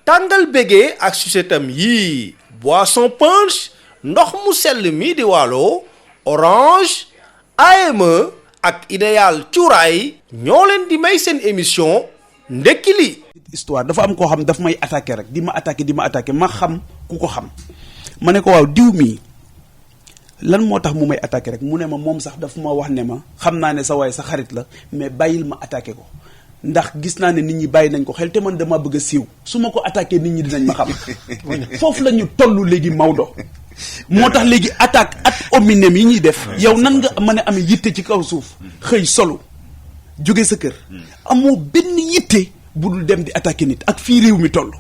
tàngal bégee ak susetam yii boisson punch ndox mu sell mi di Waalo Orange AME ak idéal cuuraay ñoo leen di may seen émission ndekki li. histoire dafa am koo xam daf may attaqué rek di ma attaqué ma xam ku ko xam ma ne ko waaw diw mii lan moo tax mu may attaqué rek mu ne ma moom sax daf ma wax ne ma xam naa ne sa waay sa xarit la mais bàyyil ma attaqué ko ndax gis naa ne nit ñi bàyyi nañ ko xel te man dama bëgg a siiw su ma ko attaqué nit ñi dinañ ma xam foofu la ñu toll léegi Maodo. moo tax léegi attaque ad hominem yi ñuy def yow nan nga mën a amee yitte ci kaw suuf xëy solo jóge sa kër amoo benn yitte bu dul dem di attaquer nit ak fii réew mi toll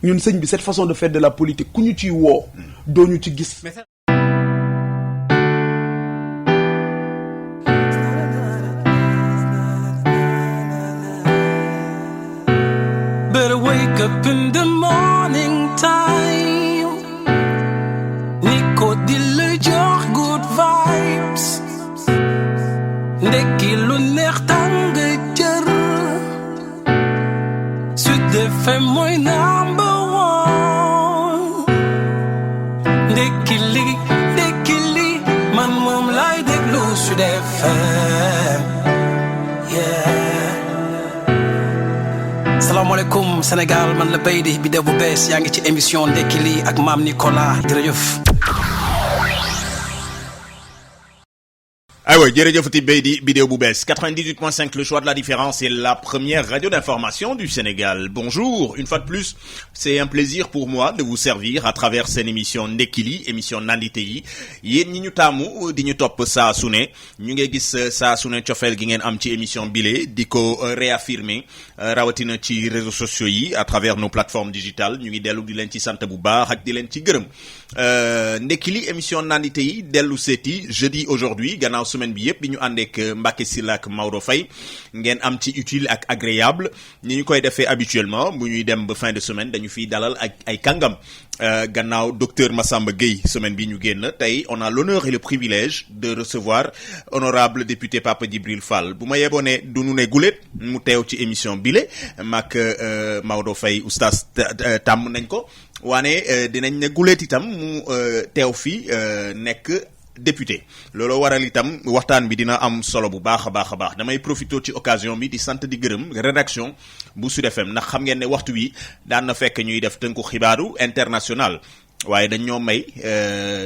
ñun sëñ bi cette façon de faire de la politique ku ñu ciy woo doo ñu ci gis. Better wake up in the morning time. Nico di la jox good vibes. Ndekki lu neex tàng jër. Sud FM mooy number one. Ndekki li man moom lay déglu Sud FM. Salaamaaleykum Sénégal man la Beydi Biddew bu bees yaa ngi ci émission ndekki li ak Mame Nicolas jërëjëf. Ah ouais, jërëjëfati Beydi Biddew bu bees 98.5 le choix de la différence est la première radio d'information du Sénégal. Bonjour, une fois de plus, c'est un plaisir pour moi de vous servir à travers cette émission ndekki li émission nandite yi yéen ñi ñu taamu di ñu topp saa su ne ñu ngi gis saa su ne cofeel gi ngeen am ci émission bile di ko réaffirmer rawatina ci réseaux sociaux yi à travers nos plateformes digitales ñu ngi dellu di leen ci sant bu baax ak di leen ci gërëm ndekki li émission nandite yi dellu seeti jeudi aujourd'hui gannaaw semaine bi yëpp bi ñu àndeek Mbacké Sylla ak Maodo Faye ngeen am ci utile ak agréable ni ñu koy defee habituellement bu ñuy dem ba fin de semaine dañu fiy dalal ak ay kàngam gannaaw docteur Massamba Gueye semaine bi ñu génn tey on a l'honneur et le privilège de recevoir honorable député Papa Djibril Fall bu ma yeboo ne du nu ne gulet mu teew ci émission bile maak Maodo Faye oustaz tàmm nañ ko waane dinañ ne gulet itam mu teew fii nekk député looloo waral itam waxtaan bi dina am solo bu baax a baax damay profité ci occasion bi di sant di gërëm rédaction bu Sud FM ndax xam ngeen ne waxtu wi daan na fekk ñuy def tënku xibaaru international waaye dañ ñoo may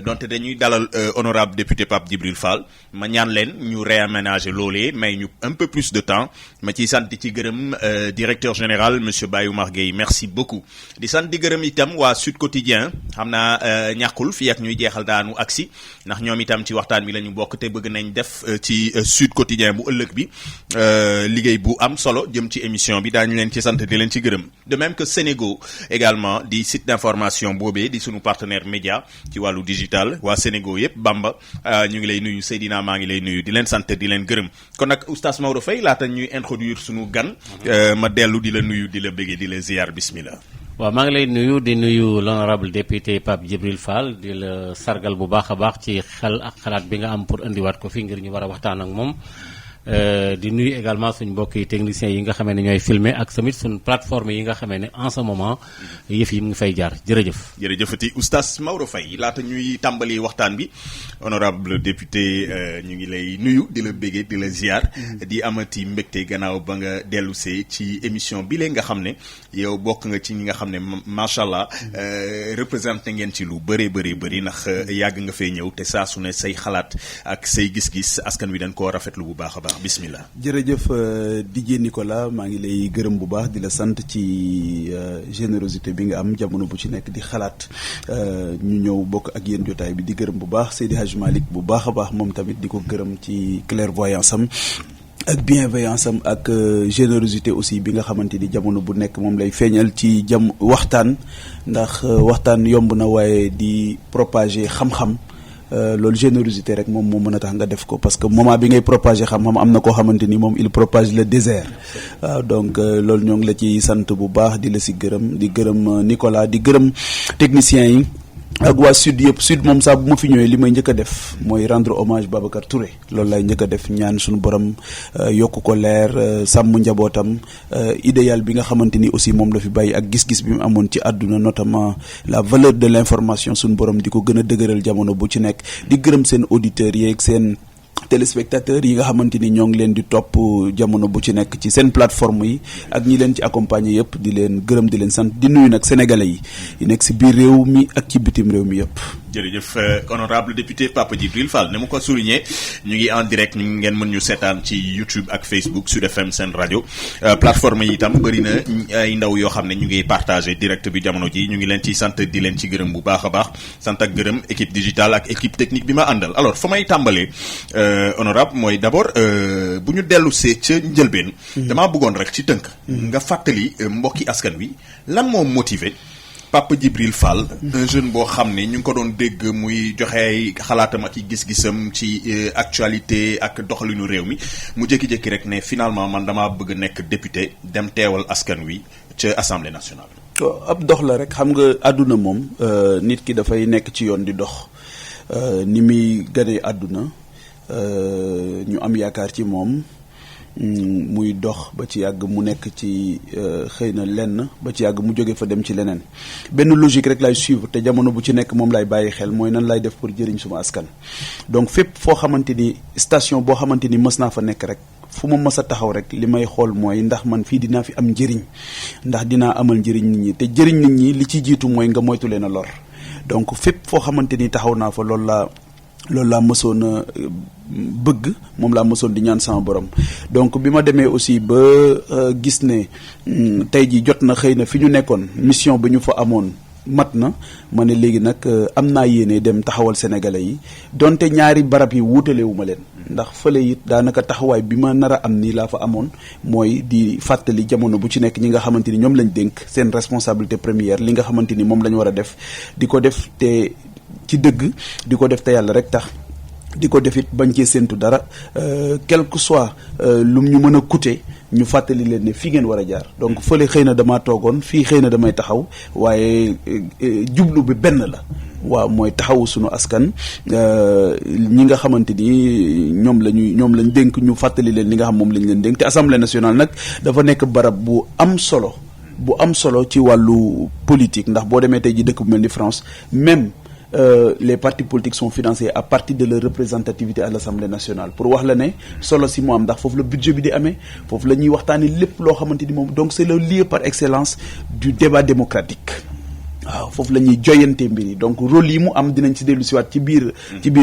donte dañuy dalal honorable député Pape Djibril Fall ma ñaan leen ñu réaménager loolee may ñu un peu plus de temps ma ciy sant ci gërëm directeur général monsieur Baye Oumar Gueye merci beaucoup di sant di gërëm itam waa Sud Quotidien xam naa ñàkkul fii ak ñuy jeexal daanu agsi ndax ñoom itam ci waxtaan bi la ñu bokk te bëgg nañ def ci Sud Quotidien bu ëllëg bi liggéey bu am solo jëm ci émission bi daañu leen ci sant di leen ci gërëm de même que Sénégo également di site d'information boobee di sunu partenaire média ci wàllu digital waa Sénégal yëpp Bamba ñu ngi lay nuyu Seydina maa ngi lay nuyu di leen sant di leen gërëm kon nag oustaz Maodo Faye laata ñuy introduire sunu gan ma dellu di la nuyu di la bëggee di la ziar bismillah. waaw maa ngi lay nuyu di nuyu l'honorable député Pape Djibril Fall di la sargal bu baax a baax ci xel ak xalaat bi nga am pour indiwaat ko fi ngir ñu war a waxtaan ak moom. di nuyu également suñ mbokki techniciens yi nga xamee ne ñooy filmer ak tamit suñ plateforme yi nga xamee ne en ce moment yëf yi mu ngi fay jaar jërëjëfati oustaz Maodo Faye laata ñuy tàmbali waxtaan bi honorable député ñu ngi lay nuyu di la béggee di la ziar di amati mbégte gannaaw ba nga dellusee ci émission bi lee nga xam ne yow bokk nga ci ñi nga xam ne macha allah représenté ngeen ci lu bëri ndax yàgg nga fay ñëw te saa su ne say xalaat ak say gis-gis askan wi dañ koo rafetlu bu baax a baax bismillah. jërëjëf DJ Nicolas maa ngi lay gërëm bu baax di la sant ci générosité bi nga am jamono bu ci nekk di xalaat ñu ñëw bokk ak yéen jotaay bi di gërëm bu baax Seydi Hadj Malick bu baax a baax moom tamit di ko gërëm ci clairvoyance am ak bienveillance am ak générosité aussi bi nga xamante ni jamono bu nekk moom lay feeñal ci waxtaan ndax waxtaan yomb na waaye di propager xam-xam. loolu générosité rek moom moo mën a tax nga def ko parce que moment bi ngay propager xam-xam am na koo xamante ni moom il propage le désert waaw donc loolu ñoo ngi la ci sant bu baax di la si gërëm di gërëm Nicolas di gërëm techniciens yi ak waa sud yëpp sud moom saa bu ma fi ñëwee li may njëkk a def mooy rendre hommage Babacar Touré loolu lay njëkk a def ñaan suñu borom yokk ko leer sàmm njabootam idéal bi nga xamante ni aussi moom la fi bàyyi ak gis-gis bi mu amoon ci àdduna notamment la valeur de l'information suñu borom di ko gën a dëgëral jamono bu ci nekk di gërëm seen auditeurs yeeg seen téléspectateurs yi nga xamante ni ñoo ngi leen di topp jamono bu ci nekk ci seen plateforme yi ak ñi leen ci accompagner yëpp di leen gërëm di leen sant di nuyu nag sénégalais yi nekk si biir réew mi ak ci bitim réew mi yëpp. jërëjëf honorable député Pape Djibril Fall ni mu ko souligné ñu ngi en direct ñu ngeen mën ñu seetaan ci YouTube ak Facebook Sud FM seen rajo plateforme yi itam bëri na ay ndaw yoo xam ne ñu ngi partagé direct bi jamono ji ñu ngi leen ci sant di leen ci gërëm bu baax a baax sant ak gërëm équipe digitale ak équipe technique bi ma àndal alors fa may tàmbalee honorable mooy d'abord bu ñu dellu see ca njëlbeen damaa bëggoon rek ci tënk nga fàttali mbokki askan wi lan moo motivé Pape Djibril Fall un jeune boo xam ne ñu ngi ko doon dégg muy joxe ay xalaatam ak i gis-gisam ci actualité ak doxalinu réew mi mu jékki-jékki rek ne finalement man damaa bëgg nekk député dem teewal askan wi ca assemblée nationale. ab dox la rek xam nga àdduna moom nit ki dafay nekk ci yoon di dox ni muy gënee àdduna ñu am yaakaar ci moom muy dox ba ci yàgg mu nekk ci xëy na lenn ba ci yàgg mu jóge fa dem ci leneen benn logique rek lay suivre te jamono bu ci nekk moom lay bàyyi xel mooy nan lay def pour jëriñ suma askan. donc fépp foo xamante ni station boo xamante ni mës naa fa nekk rek fu ma mës a taxaw rek li may xool mooy ndax man fii dinaa fi am njëriñ ndax dinaa amal njëriñ nit ñi te jëriñ nit ñi li ci jiitu mooy nga moytu leen a lor donc fépp foo xamante ni taxaw naa fa loolu laa mësoon a bëgg moom laa mësoon di ñaan sama borom donc bi ma demee aussi ba gis ne tey ji jot na xëy na fi ñu nekkoon mission bi ñu fa amoon mat na ma ne léegi nag am naa yéene dem taxawal sénégalais yi donte ñaari barab yi wuutalewu ma leen ndax fële it daanaka taxawaay bi ma nar a am nii laa fa amoon mooy di fàttali jamono bu ci nekk ñi nga xamante ni ñoom lañ dénk seen responsabilité première li nga xamante ni moom la ñu war a def di ko def te ci dëgg di ko def te yàlla rek tax di ko def it bañ cee séentu dara quel que soit lu ñu mën a coûter ñu fàttali leen ne fii ngeen war a jaar donc fële xëy na damaa toogoon fii xëy na damay taxaw waaye jublu bi benn la waaw mooy taxawu sunu askan ñi nga xamante ni ñoom lañ dénk ñu fàttali leen li nga xam moom lañ leen dénk te assemblée nationale nag dafa nekk barab bu am solo ci wàllu politique ndax boo demee tey ji dëkk bu mel ni France même les partis politiques sont financés à partir de leur représentativité à l'Assemblée nationale pour wax la ne solo si mu am ndax foofu la budget bi di amee foofu la ñuy waxtaani lépp loo xamante ni moom donc c'est le lieu par excellence du débat démocratique waaw foofu la ñuy joyante mbir yi donc rôle yi mu am dinañ ci dellu siwaat ci biir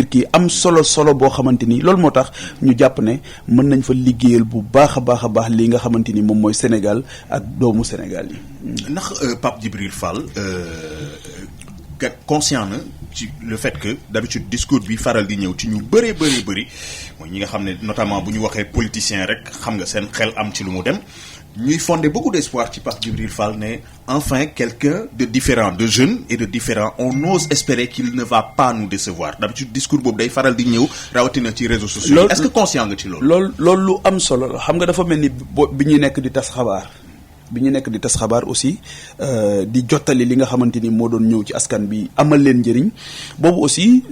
kii am solo boo xamante ni loolu moo tax ñu jàpp ne mën nañ fa liggéeyal bu baax a baax li nga xamante ni moom mooy Sénégal ak doomu Sénégal yi. ndax Pape Djibril Fall conscient na ci le fait que d'habitude discours bi faral di ñëw ci ñu bëri mooy ñi nga xam ne notamment bu ñu waxee politicien rek xam nga seen xel am ci lu mu dem ñuy fonder beaucoup d'espoir ci Pape Djibril Fall ne enfin quelqu'un de différent, de jeune et de différent, on ose espérer qu'il ne va pas nous décevoir. D'habitude discours boobu day faral di ñëw rawatina ci réseaux sociaux. Est-ce que conscient nga ci loolu. loolu lu am solo la xam nga dafa mel ni bi ñuy nekk di tas xabaar aussi di jottali li nga xamante ni moo doon ñëw ci askan bi amal leen njëriñ boobu aussi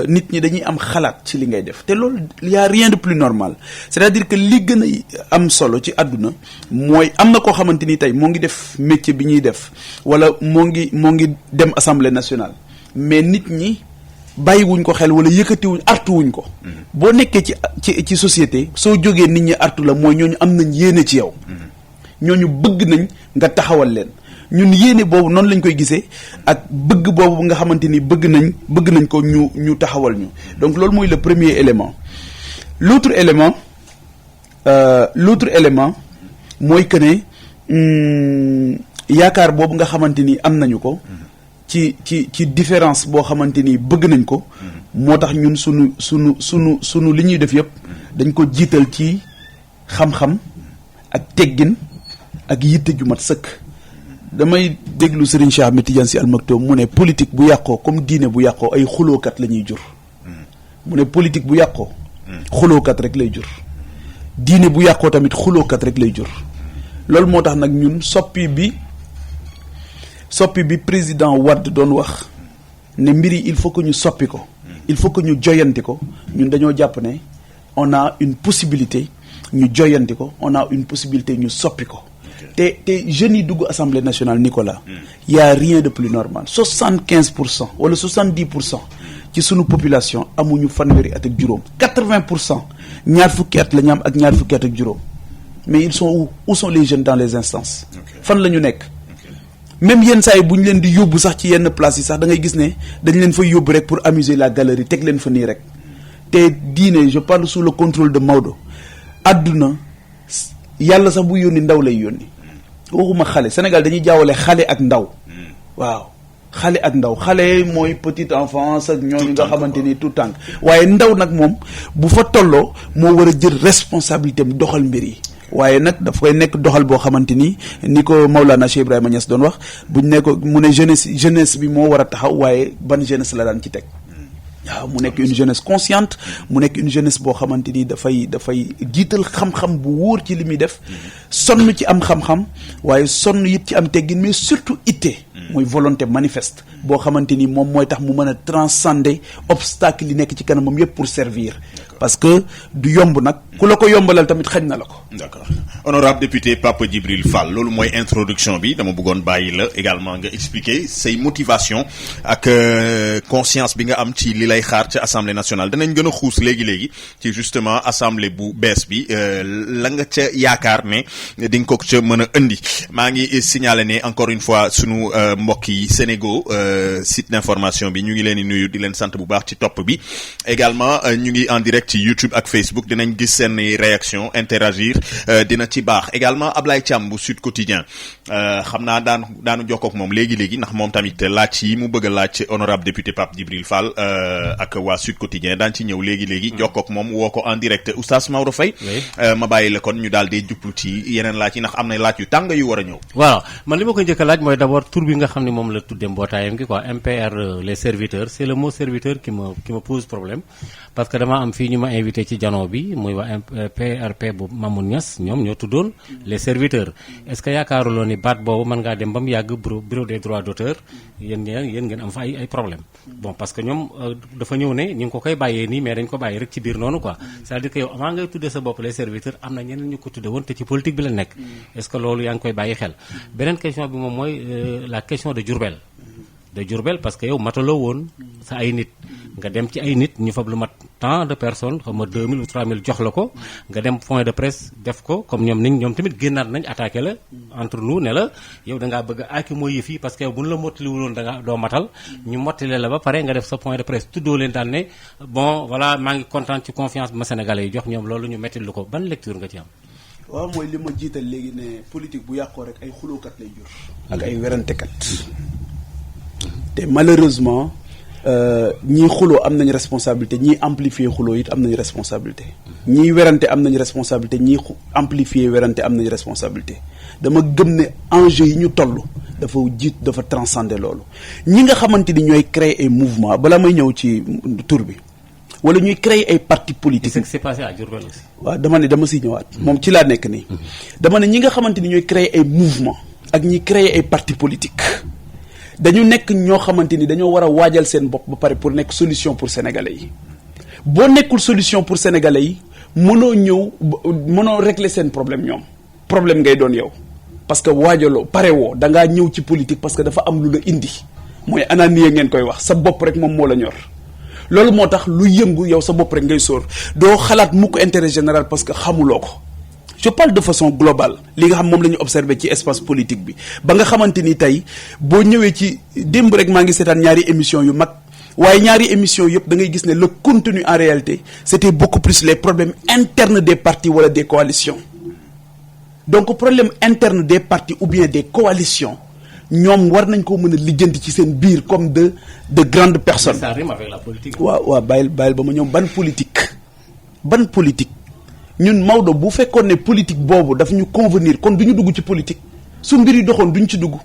nit ñi dañuy am xalaat ci li ngay def te loolu y a rien de plus normal c'est-à-dire que li gën a am solo ci àdduna mooy am na koo xamante ni tey moo ngi def métier bi ñuy def wala moo ngi dem assemblée nationale mais nit ñi bàyyiwuñ ko xel wala yëkkatiwuñ artuwuñ ko boo nekkee ci société soo jógee nit ñi artu la mooy ñooñu am nañ yéene ci yow ñooñu bëgg nañ nga taxawal leen ñun yéene boobu noonu lañ koy gisee ak bëgg boobu nga xamante ni bëgg nañ ko ñu taxawal ñu donc loolu mooy le premier élément l'autre élément mooy que ne yaakaar boobu nga xamante ni am nañu ko ci différence boo xamante ni bëgg nañ ko moo tax ñun sunu li ñuy def yëpp dañ ko jiital ci xam-xam ak teggin ak yitte ju mat sëkk damay déglu Serigne Cheikh Ahmed Tidiane Sy Al Maktoum mu ne politique bu yàqoo comme diine bu yàqoo ay xulookat la ñuy jur mu ne politique bu yàqoo xulookat rek lay jur diine bu yàqoo tamit xulookat rek lay jur loolu moo tax nag ñun soppi bi président Wade doon wax ne mbir yi il faut que ñu soppi ko il faut que ñu joyanti ko ñun dañoo jàpp ne on a une possibilité ñu joyanti ko on a une possibilité ñu soppi ko te jeunes yi dugg assemblée nationale Nicolas y a rien de plus normal 75% wala 70% ci sunu population amuñu fanweeri at ak juróom 80% ñaar fukki at la ñu am ak ñaar fukki at ak juróom mais ils sont où sont les jeunes dans les instances fan la ñu nekk même yenn saa yi bu ñu leen di yóbbu sax ci yenn place yi sax da ngay gis ne dañ leen fay yóbbu rek pour amuser la galerie teg leen fa nii rek te diine je parle sous le contrôle de Maodo àdduna yàlla sax bu yónni ndaw lay yónni waxuma xale Sénégal dañuy jaawale xale ak ndaw waaw xale ak ndaw xale mooy petite enfance ak ñooñu nga xamante ni tout tànk waaye ndaw nag moom bu fa tolloo moo war a jël responsabilité am doxal mbir yi waaye nag daf koy nekk doxal boo xamante ni ko Maulana Cheikh Ibrahima Niass doon wax buñ ne ko mu ne jeunesse bi moo war a taxaw waaye ban jeunesse la daan ci teg waaw mu nekk une jeunesse consciente mu nekk une jeunesse boo xamante ni dafay jiital xam-xam bu wóor ci li muy def sonn ci am xam-xam waaye sonn it ci am teggin mais surtout itte mooy volonté manifeste boo xamante ni moom mooy tax mu mën a transcender obstacle yi nekk ci kanamam yëpp pour servir parce que du yomb nag ku la ko yombalal tamit xañ na la ko. D'accord. Honorable député Pape Djibril Fall loolu mooy introduction bi dama bëggoon bàyyi la également nga expliquer say motivation ak conscience bi nga am ci li lay xaar ci assemblée nationale danañ gën a xuus léegi ci justement assemblée bu bees bi la nga ca yaakaar ne di nga ko ca mën a indi maa ngi signaler ne encore une fois sunu mbokk yi Sénégo site d'information bi ñu ngi leen di nuyu di leen sant bu baax ci topp bi également ñu ngi en direct ci YouTube ak Facebook dinañ gis seen réaction interagir dina ci baax également Ablaye Thiam bu Sud Quotidien xam naa daanu jokkoo ak moom léegi ndax moom tamit laaj yi mu bëgg a laaj honorable député Pape Djibril Fall ak waa Sud Quotidien daan ci ñëw léegi jokkoo ak moom woo ko en direct Oustaz Maodo Faye ma bàyyi la kon ñu daal di jublu ci yeneen laaj yi ndax am na laaj yu tàng yu war a ñëw. waaw man li ma koy njëkk a laaj mooy d'abord tur bi nga xam ne moom la tuddee mbootaayam gi quoi MPR les serviteurs c'est le mot serviteur qui me pose problème parce que dama am fii ñu ma invité ci jano bi muy waa PRP bu Mamoun Niass ñoom ñoo tuddoon les serviteurs est-ce que yaakaaruloo ni baat boobu mën ngaa dem ba mu yàgg bureau des droits d'auteur yéen ngeen am fa ay problème bon parce que ñoom dafa ñëw ne ñu ngi ko koy bàyyee nii mais dañ ko bàyyi rek ci biir noonu quoi c'est-à-dire que yow avant ngay tuddee sa bopp les serviteurs am na ñeneen ñu ko tudde woon te ci politique bi la nekk est-ce que loolu yaa ngi koy bàyyi xel beneen question bi moom mooy la question de Diourbel parce que yow mataloo woon sa ay nit nga dem ci ay nit ñu fab lu mat tant de personnes xam nga 2000 ou 3000 jox la ko nga dem point de presse def ko comme ñoom tamit génnaat nañ attaqué la entre nous ne la yow da ngaa bëgg a aaki mooy yëf yi parce que yow bu ñu la mottaliwuloon da nga doo matal ñu mottali la ba pare nga def sa point de presse tuddoo leen daal ne bon voilà maa ngi kontaan ci confiance bi ma Sénégalais yi jox ñoom loolu ñu metti lu ko ban lecture nga ci am. waaw mooy li ma jiital léegi ne politique bu yàqoo rek ay xulookat lay jur ak ay werantekat te malheureusement ñii xuloo am nañ responsabilité ñii amplifier xuloo it am nañ responsabilité ñii werante am nañ responsabilité ñii amplifier werante am nañ responsabilité dama gëm ne enjeu yi ñu toll dafa transcender loolu ñi nga xamante ni ñooy créer ay mouvement balaa may ñëw ci tur bi wala ñuy créer ay partis politiques. C'est ce qui s'est passé à Diourbel aussi. waaw dama siy ñëwaat moom ci laa nekk nii dama ne ñi nga xamante ni ñooy créer ay mouvement ak ñi créer ay partis politiques dañu nekk ñoo xamante ni dañoo war a waajal seen bopp ba pare pour nekk solution pour sénégalais yi boo nekkul solution pour sénégalais yi mënoo régler seen problème ñoom problème ngay doon yow parce que waajaloo pare woo da ngaa ñëw ci politique parce que dafa am lu la indi mooy ananiya ngeen koy wax sa bopp rek moom moo la ñor loolu moo tax lu yëngu yow sa bopp rek ngay sóor doo xalaat mukk intérêt général parce que xamuloo ko. Je parle de façon globale li nga xam moom la ñu observé ci espace politique bi ba nga xamante ni tey boo ñëwee ci démb rek maa ngi seetaan ñaari émission yu mag waaye ñaari émission yëpp da ngay gis ne le contenu en réalité c'était beaucoup plus les problèmes internes des partis wala des coalitions donc problème interne des partis ou bien des coalitions ñoom war nañ ko mën a lijjanti ci seen biir comme de grandes personnes. Ça rime avec la politique. waaw bàyyil ba ma ñëw ban politique ñun Maodo bu fekkoon ne politique boobu daf ñu convenir kon du ñu dugg ci politique su mbir yi doxoon duñ ci dugg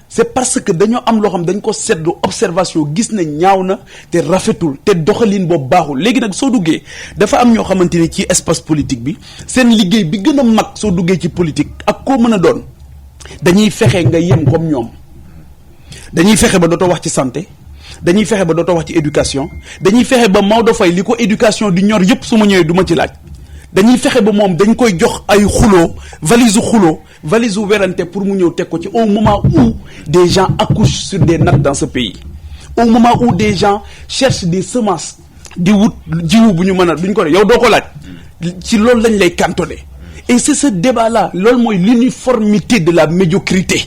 c'est parce que dañoo am loo xam dañ ko seetlu observation gis ne ñaaw na te rafetul te doxalin boobu baaxul léegi nag soo duggee dafa am ñoo xamante ni ci espace politique bi seen liggéey bi gën a mag soo duggee ci politique ak koo mën a doon dañuy fexe nga yem comme ñoom dañuy fexe ba dootoo wax ci santé dañuy fexe ba dootoo wax ci éducation dañuy fexe ba Maodo Faye li ko éducation di ñor yëpp su ma ñëwee du ma ci laaj dañuy fexe ba moom dañ koy jox ay xuloo valise werante pour mu ñëw teg ko ci au moment où des gens accouchent sur des nattes dans ce pays au moment où des gens cherchent des semences di wut jiwu bu ñu mën a duñ ko ne yow doo ko laaj ci loolu lañ lay cantonné et c'est ce débat là loolu mooy l'uniformité de la médiocrité.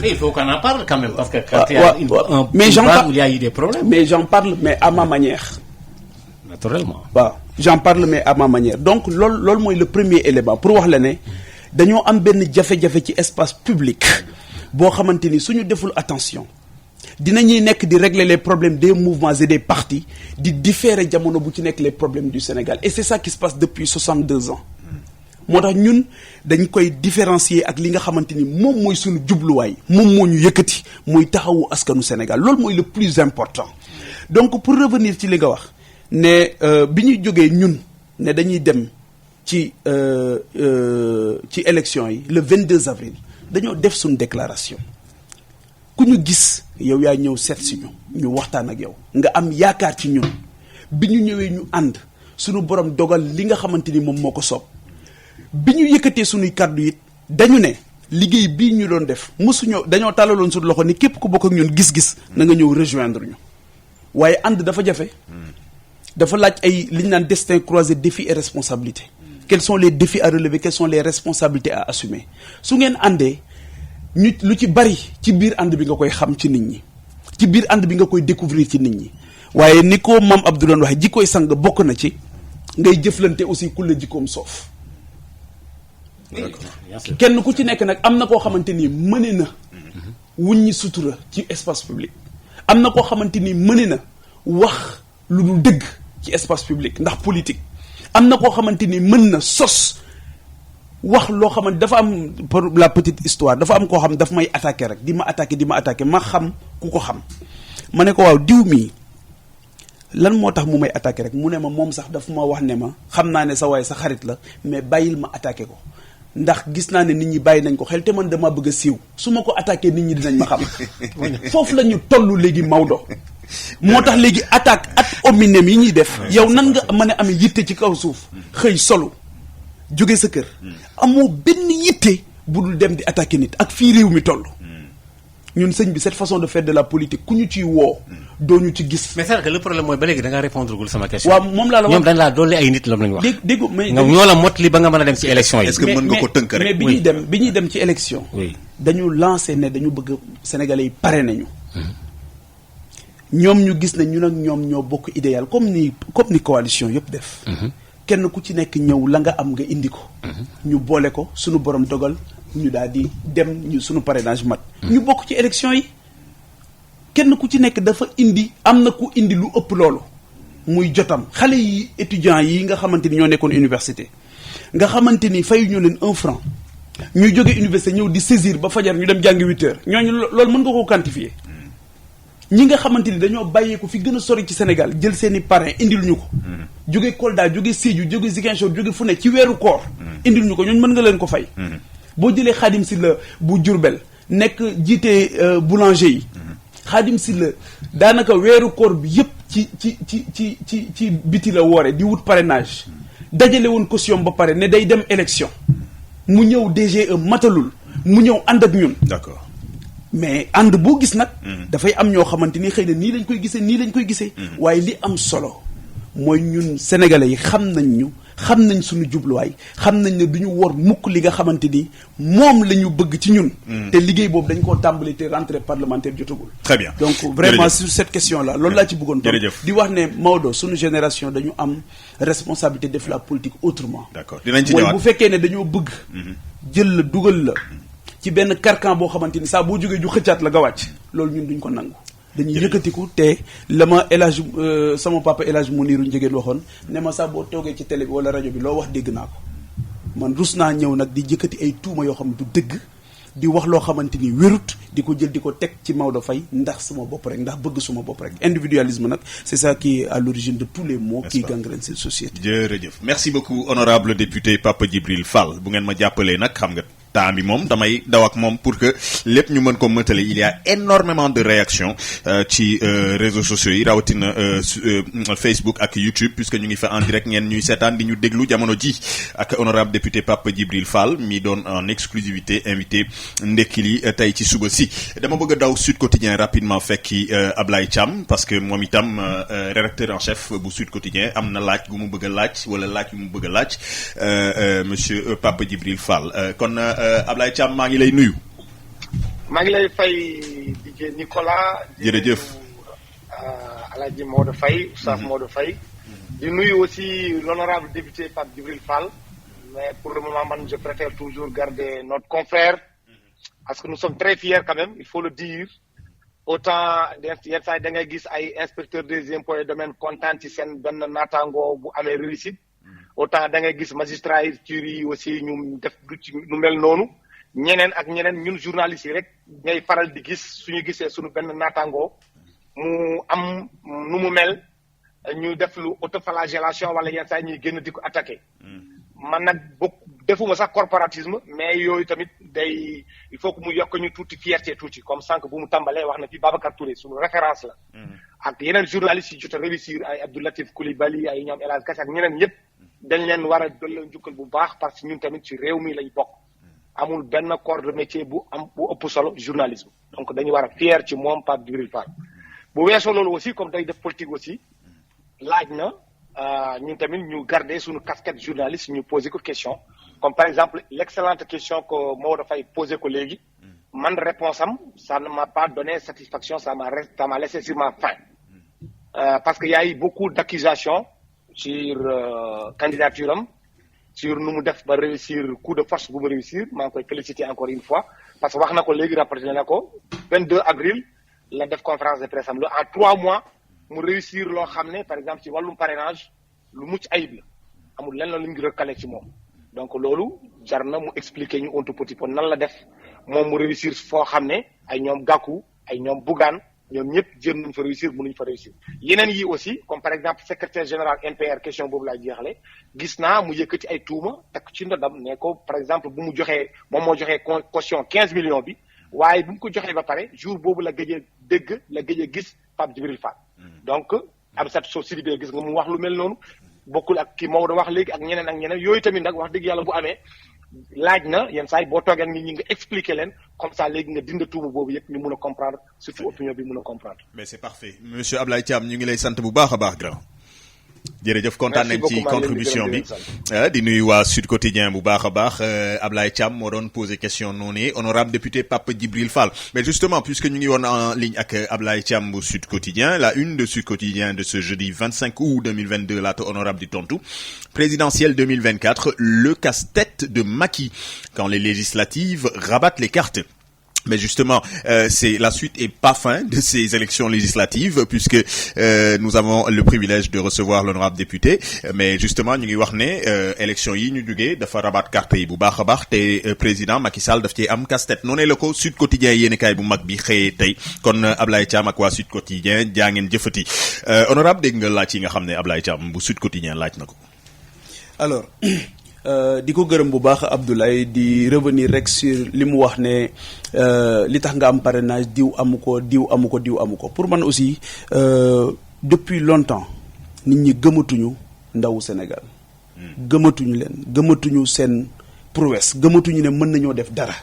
Il faut qu'on en parle quand même parce que quand il y a il y a eu des problèmes. Mais j'en parle mais à ma manière. Naturellement. waaw j'en parle mais à ma manière donc loolu mooy le premier élément pour wax la ne dañoo am benn jafe-jafe ci espace public boo xamante ni suñu deful attention dinañuy nekk di régler les problèmes des mouvements et des partis di différer jamono bu ci nekk les problèmes du Sénégal et c'est ça qui se passe depuis 62 ans moo tax ñun dañ koy différencier ak li nga xamante ni moom mooy suñu jubluwaay moom moo ñu yëkkati muy taxawu askanu Sénégal loolu mooy le plus important donc pour revenir ci li nga wax ne bi ñuy jógee ñun ne dañuy dem ci élection yi le 22 avril dañoo def suñu déclaration ku ñu gis yow yaa ñëw seet si ñu waxtaan ak yow nga am yaakaar ci ñun bi ñu ñëwee ñu ànd suñu borom dogal li nga xamante ni moom moo ko soob bi ñu yëkkatee suñuy kàddu it dañu ne liggéey bii ñu doon def mosuñoo dañoo tàllaloon suñu loxo ni képp ku bokk ak ñun gis-gis na nga ñëw rejoindre ñu waaye ànd dafa jafe dafa laaj ay li ñu naan destin croisé défis et responsabilités quels sont les défis à relever quelles sont les responsabilités à assumer su ngeen àndee ñu lu ci bari ci biir ànd bi nga koy xam ci nit ñi ci biir ànd bi nga koy découvrir ci nit ñi waaye ni ko Mame Abdou doon waxee jikkooy sang bokk na ci ngay jëflante aussi ku la jikkoom soof kenn ku ci nekk nag am na koo xamante ni mëne na wuññi sutura ci espace public am na koo xamante ni mëne na wax lu dul dëgg ci espace public ndax politique am na koo xamante ni mën na sos wax loo xamante dafa am pour la petite histoire dafa am koo xam daf may attaqué rek di ma attaqué ma xam ku ko xam ma ne ko waaw diw mii lan moo tax mu may attaqué rek mu ne ma moom sax daf ma wax ne ma xam naa ne sa waay sa xarit la mais bàyyil ma attaqué ko ndax gis naa ne nit ñi bàyyi nañ ko xel te man dama bëgg a siiw su ma ko attaqué nit ñi dinañ ma xam foofu la ñu toll léegi Maodo moo tax léegi attaque ad hominem yi ñuy def yow nan nga mën a am yitte ci kaw suuf xëy solo jóge sa kër amoo benn yitte bu dul dem di attaquer nit ak fii réew mi toll ñun sëñ bi cette façon de faire de la politique ku ñu ciy woo doo ñu ci gis. mais c'est que le problème mooy ba léegi da ngaa répondre gul sama question. waaw moom laa la wax ñoom dañ laa dolli ay nit la ñu wax. dégg mais ñoo la mot li ba nga mën a dem ci élection yi. est-ce que mën nga ko tënk rek mais bi ñuy dem ci élection. oui dañu lancé ne dañu bëgg Sénégalais yi pare nañu. ñoom ñu gis ne ñun ak ñoom ñoo bokk idéal comme ni coalition yëpp def. kenn ku ci nekk ñëw la nga am nga indi ko. ñu boole ko suñu borom dogal ñu daal di dem ñu suñu parrainage mat. ñu bokk ci élection yi kenn ku ci nekk dafa indi am na ku indi lu ëpp loolu muy jotam xale yi étudiants yi nga xamante ni ñoo nekkoon université nga xamante ni fayuñu leen 1 franc ñu jóge université ñëw di saisir ba fajar ñu dem jàngi 8 heures ñooñu loolu mën nga koo quantifier. ñi nga xamante ni dañoo bàyyeeku fi gën a sori ci Sénégal jël seeni parrain indil ñu ko. jóge Kolda jóge Sédhiou jóge Ziguinchor jóge fu ne ci weeru koor. indil ñu ko ñooñu mën nga leen ko fay. boo jëlee Khadim Sylla bu Diourbel nekk jiite boulanger yi. Khadim Sylla daanaka weeru koor bi yëpp ci biti la woore di wut parrainage. dajale woon caution ba pare ne day dem élection mu ñëw DGE matalul mu ñëw ànd ak ñun. D'accord. mais ànd boo gis nag. dafay am ñoo xamante ni xëy na nii lañ koy gisee. waaye li am solo mooy ñun sénégalais yi xam nañ suñu jubluwaay xam nañ ne du ñu wor mukk li nga xamante ni moom la ñu bëgg ci ñun. te liggéey boobu dañ koo tàmbali te rentrée parlementaire jotagul. très bien donc vraiment sur cette question là loolu laa ci bëggoon. jërëjëf di wax ne Maodo suñu génération dañu am responsabilité def la politique autrement. d'accord dinañ ci ñëwaat mooy bu fekkee ne dañoo bëgg. jël la dugal la. ci benn carcan boo xamante ni saa boo jógee ju xëccaat la nga wàcc loolu ñun duñ ko nangu dañuy yëkkatiku te la ma sama papa El Hadj Mouniru Njegéen waxoon ne ma saa boo toogee ci télé bi wala rajo bi loo wax dégg naa ko man rus naa ñëw nag di yëkkati ay tuuma yoo xam ne du dëgg di wax loo xamante ni wérut di ko jël di ko teg ci Maodo Faye ndax sama bopp rek ndax bëgg suma bopp rek individualisme nag c'est ça qui est à l'origine de tous les maux qui gangrènent cette société. jërëjëf merci beaucoup honorable député Papa Djibril Fall bu ngeen ma jàppalee nag xam nga temps bi moom damay daw ak moom pour que lépp ñu mën ko mëtale. Il y a énormément de réactions ci réseaux sociaux yi rawatina Facebook ak YouTube puisque ñu ngi fa en direct ngeen ñuy seetaan di ñu déglu jamono ji ak honorable député Pape Djibril Fall mi doon en exclusivité invité ndekki li tey ci suba si. dama bëgg a daw Sud Quotidien rapidement fekki Ablaye Thiam parce que moom itam rédacteur en chef bu Sud Quotidien am na laaj gu mu bëgg a laaj wala laaj gu mu bëgg a laaj monsieur Pape Djibril Fall kon Ablaye Thiam maa ngi lay nuyu. maa ngi lay fay DJ Nicolas. jërëjëf. Alaaji Maodo Faye Oustaz Maodo Faye. di nuyu aussi l'honorable député Pape Djibril Fall. mais pour le moment man je préfère toujours garder notre confrère. parce que nous sommes très fiers quand même il faut le dire. autant yenn saa yi da ngay gis ay inspecteurs des impôts et domaines kontaan ci seen benn naataango bu amee réussite. autant da ngay gis magistrature yi aussi ñu def lu mel noonu. ñeneen ak ñeneen ñun journalistes yi rek ngay faral di gis suñu gisee suñu benn naataangoo mu am nu mu mel ñu def lu autoflagellation wala yenn saa yi ñuy génn di ko attaqué. man nag defuma sax corporatisme mais yooyu tamit day il faut que mu yokk ñu tuuti fierté tuuti comme sànq bu mu tàmbalee wax na fi Babacar Touré suñu référence la. ak yeneen journalistes yi jot a réussir ay Abdou Latif Coulibaly ay ñoom El Hadj Kassé ak ñeneen ñëpp dañ leen war a dolli njukkal bu baax parce que ñun tamit ci réew mi lañ bokk. amul benn corps de métier bu ëpp solo journalisme donc dañu war a fier ci moom Pape Djibril Fall. bu weesoo loolu aussi comme day def politique aussi laaj na ñun tamit ñu garder suñu casquette journaliste ñu poser ko question comme par exemple l'excellente question que Maodo Faye posé ko léegi man réponse am ça ne m'a pas donné satisfaction ça m'a laissé sur ma faim parce que y a eu beaucoup d'accusations sur candidature am sur nu mu def ba réussir coup de force bu mu réussir maa ngi koy féliciter encore une fois parce que wax na ko léegi rapporté na ko 22 avril la def conférence de presse am en 3 mois mu réussir loo xam ne par exemple ci wàllum parrainage lu mucc ayib la amul lenn lu ñu recalé ci moom donc loolu jar na mu expliquer ñu ontu petit peu nan la def moom mu réussir foo xam ne ay ñoom Gakou ay ñoom Bougane ñoom ñëpp jéem nañu fa réussir mënuñu fa réussir yeneen yi aussi comme par exemple secrétaire général MPR question boobu laay jeexale gis naa mu yëkkati ay tuuma takk ci ndodam ne ko par exemple bu mu joxee moom moo joxee caution 15 millions bi waaye bu mu ko joxee ba pare jour boobu la gëj a dégg la gëj a gis Pape Djibril Fall donc Amsatou Sow Sidibé gis nga mu wax lu mel noonu bokkul ak ki Maodo wax léegi ak ñeneen yooyu tamit nag wax dëgg yàlla bu amee laaj na yenn saa yi boo toogee nit ñi nga expliquer leen comme ça léegi nga dind tuuma boobu yëpp ñu mun a comprendre surtout opinion bi mun a comprendre. mais c'est parfait monsieur Ablaye Thiam ñu ngi lay sant bu baax a baax grand. jërëjëf kontaan nañ ci contribution bi di nuyu waa Sud Quotidien bu baax a baax Ablaye Thiam moo doon posé question noonu honorable député Pape Djibril Fall mais justement puisque ñu ngi woon en ligne ak Ablaye Thiam bu Sud Quotidien la une de Sud Quotidien de ce jeudi 25 août 2022 laata honorable di tontu présidentielle 2024 le casse-tête de Macky quand les législatives rabattent les cartes. Mais justement, c'est la suite et pas fin de ces élections législatives puisque nous avons le privilège de recevoir l'honorable député. Mais justement, ñu ngi wax ne élections yi ñu jógee dafa rabat carte yi bu baax a baax te président Macky Sall daf ci am casse-tête noonu la ko Sud Quotidien yéenekaay bu mag bi xëyee tey kon Ablaye Thiam ak waa Sud Quotidien jaa ngeen jëfati honorable dégg nga laaj yi nga xam ne Ablaye Thiam bu Sud Quotidien laaj na ko. alors. di ko gërëm bu baax Abdoulaye di revenir rek sur li mu wax ne li tax nga am parrainage diw amu ko pour man aussi depuis longtemps nit ñi gëmatuñu ndawu Sénégal gëmatuñu leen gëmatuñu seen prouesse gëmatuñu ne mën nañoo def dara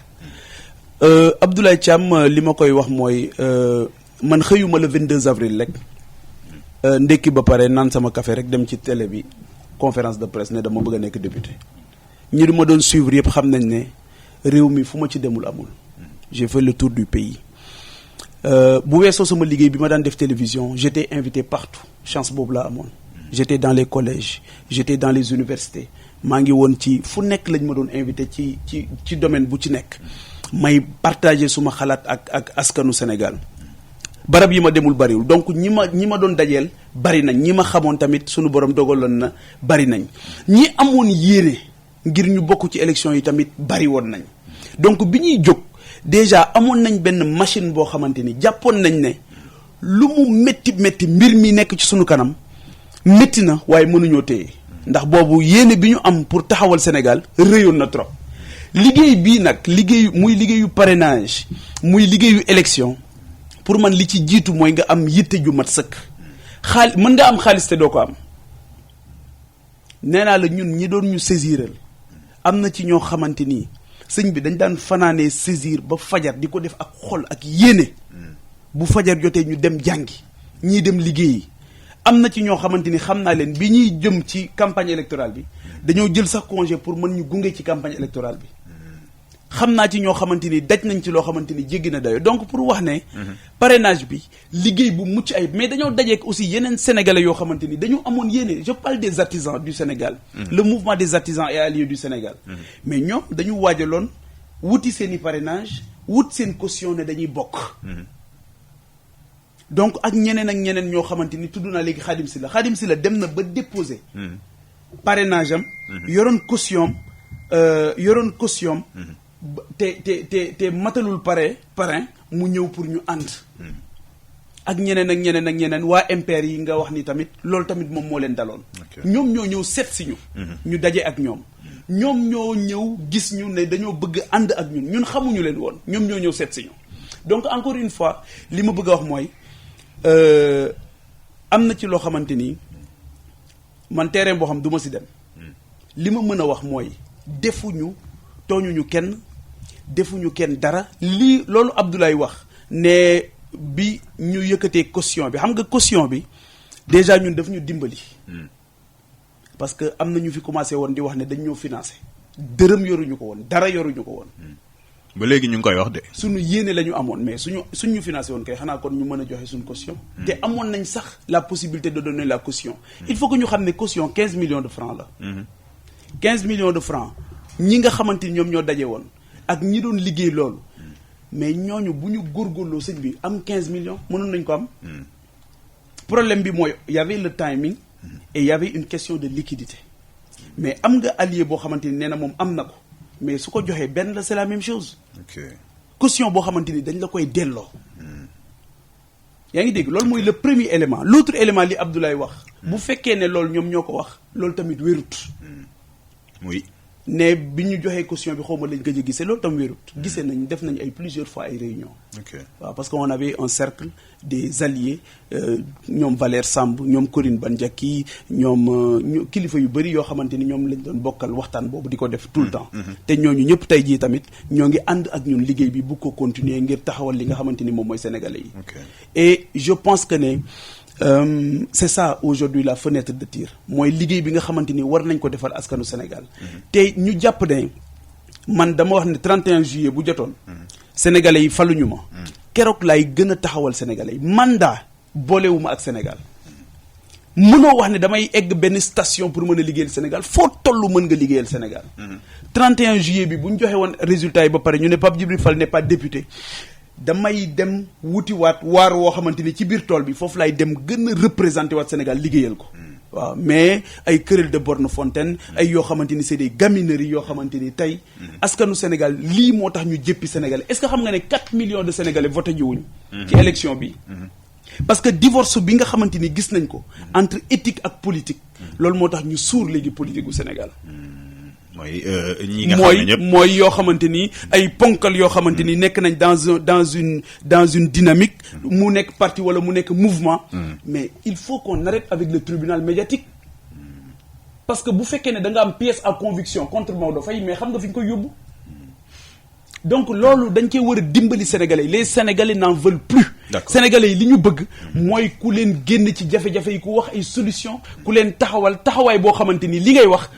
Abdoulaye Thiam li ma koy wax mooy man xëyuma le 22 avril rek ndekki ba pare naan sama café rek dem ci télé bi conférence de presse ne dama bëgg a nekk député ñi du ma doon suivre yëpp xam nañ ne réew mi fu ma ci demul amul j'ai fait le tour du pays bu weesoo sama liggéey bi ma daan def télévision j'étais invité partout chance boobu laa amoon j'étais dans les collèges j'étais dans les universités maa ngi woon ci fu nekk lañ ma doon invité ci domaine bu ci nekk may partager suma xalaat ak askanu Sénégal barab yi ma demul bariwul donc ñi ma doon dajeel bari nañ ñi ma xamoon tamit sunu borom dogaloon na bari nañ ñi amoon yéene ngir ñu bokk ci élection yi tamit bari woon nañ donc bi ñuy jóg déjà amoon nañ benn machine boo xamante ni jàppoon nañ ne lu mu métti mbir mi nekk ci sunu kanam métti na waaye mënuñoo téye ndax boobu yéene bi ñu am pour taxawal Sénégal rëyoon na trop liggéey bii nag liggéeyu parrainage muy liggéeyu élection pour man li ci jiitu mooy nga am yitte ju mat sëkk. mën nga am xaalis te doo ko am nee naa la ñun ñi doon ñu saisiral am na ci ñoo xamante ni sëñ bi dañ daan fanaanee saisir ba fajar di ko def ak xol ak yéene bu fajar jotee ñu dem jàngi ñii dem liggéeyi. am na ci ñoo xamante ni xam naa leen bi ñuy jëm ci campagne électorale bi dañoo jël sax congé pour mën ñu gunge ci campagne électorale bi xam naa ci ñoo xamante ni daj nañ ci loo xamante ni jéggi na dayo donc pour wax ne parrainage bi liggéey bu mucc ayib mais dañoo dajeek aussi yeneen sénégalais yoo xamante ni dañu amoon yéene je parle des artisans du Sénégal le mouvement des artisans et alliés du Sénégal mais ñoom dañu waajaloon wuti seen i parrainage wut seen caution ne dañuy bokk donc ak ñeneen ñoo xamante ni tudd naa léegi Khadim Sylla dem na ba déposer parrainage am yoroon caution te matalul parrain mu ñëw pour ñu ànd ak ñeneen waa MPR yi nga wax ni tamit loolu tamit moom moo leen daloon ñoom ñoo ñëw seet si ñu daje ak ñoom ñoo ñëw gis ñu ne dañoo bëgg ànd ak ñun xamuñu leen woon ñoom ñoo ñëw seet si ñu donc encore une fois li ma bëgg a wax mooy am na ci loo xamante ni man terrain boo xam du ma si dem li ma mën a wax mooy tooñuñu kenn dara loolu Abdoulaye wax ne bi ñu yëkkatee caution bi xam nga caution bi déjà ñun daf ñu dimbali parce que am na ñu fi commencé woon di wax ne dañ ñoo financé dërëm yoruñu ko woon dara yoruñu ko woon ba léegi ñu ngi koy wax de. suñu yéene la ñu amoon mais suñu financé woon kay xanaa kon ñu mën a joxe suñu caution. te amoon nañ sax la possibilité de donner la caution. il faut que ñu xam ne caution 15 millions de francs la. 15 millions de francs ñi nga xamante ni ñoom ñoo daje woon ak ñi doon liggéey loolu mais ñooñu bu ñu góorgóorloo sëñ bi am 15 millions mënoon nañ ko am. problème bi mooy y avait le timing. et y avait une question de liquidité. mais am nga allié boo xamante ni nee na moom am na ko. mais su ko joxee benn la c'est la même chose. caution boo xamante ni dañ la koy delloo. yaa ngi dégg loolu mooy le premier élément l'autre élément li Abdoulaye wax. bu fekkee ne loolu ñoom ñoo ko wax loolu tamit wérut. oui. ne bi ñu joxee caution bi xaw ma lañ gëj a gisee loolu tam wérut. gisee nañ def nañ ay plusieurs fois ay réunions. waaw parce que on avait un cercle des alliés ñoom Valère Samb ñoom Corinne Bandiaki ñoom kilifa yu bëri yoo xamante ni ñoom lañ doon bokkal waxtaan boobu di ko def tout le temps. te ñooñu ñëpp tey jii tamit ñoo ngi ànd ak ñun liggéey bi bu ko continuer ngir taxawal li nga xamante ni moom mooy sénégalais yi. et je pense que ne. C'est ça aujourd'hui la fenêtre de tir mooy liggéey bi nga xamante ni war nañ ko defal askanu Sénégal te ñu jàpp ne man dama wax ne 31 juillet bu jotoon sénégalais yi faluñu ma keroog laay gën a taxawal sénégalais yi mandat boolewuma ak Sénégal mënoo wax ne damay egg benn station pour mën a liggéeyal Sénégal foo tollu mën nga liggéeyal Sénégal 31 juillet bi bu ñu joxe woon résultat yi ba pare ñu ne Pape Djibril Fall n'est pas député damay dem wutiwaat waar woo xamante ni ci biir tool bi foofu laay dem gën a représenté waat Sénégal liggéeyal ko waaw mais ay querelle de borne fontaine ay yoo xamante ni c'est des gamineries yoo xamante ni tey askanu Sénégal lii moo tax ñu jéppi Sénégalais est-ce que xam nga ne 4 millions de Sénégalais voté jiwuñ ci élection bi parce que divorce bi nga xamante ni gis nañ ko entre éthique ak politique loolu moo tax ñu suur léegi politique gu Sénégal mooy ñi nga xam ne ñëpp mooy yoo xamante ni ay ponkal yoo xamante ni nekk nañ dans une dynamique mu nekk parti wala mu nekk mouvement mais il faut qu'on arrête avec le tribunal médiatique parce que bu fekkee ne da nga am pièce à conviction contre Maodo Faye mais xam nga fi ñu koy yóbbu donc loolu dañ cee war a dimbali sénégalais yi les sénégalais n'en veulent plus sénégalais yi li ñu bëgg mooy ku leen génn ci jafe-jafe yi ku wax ay solution ku leen taxawaay boo xamante ni li ngay wax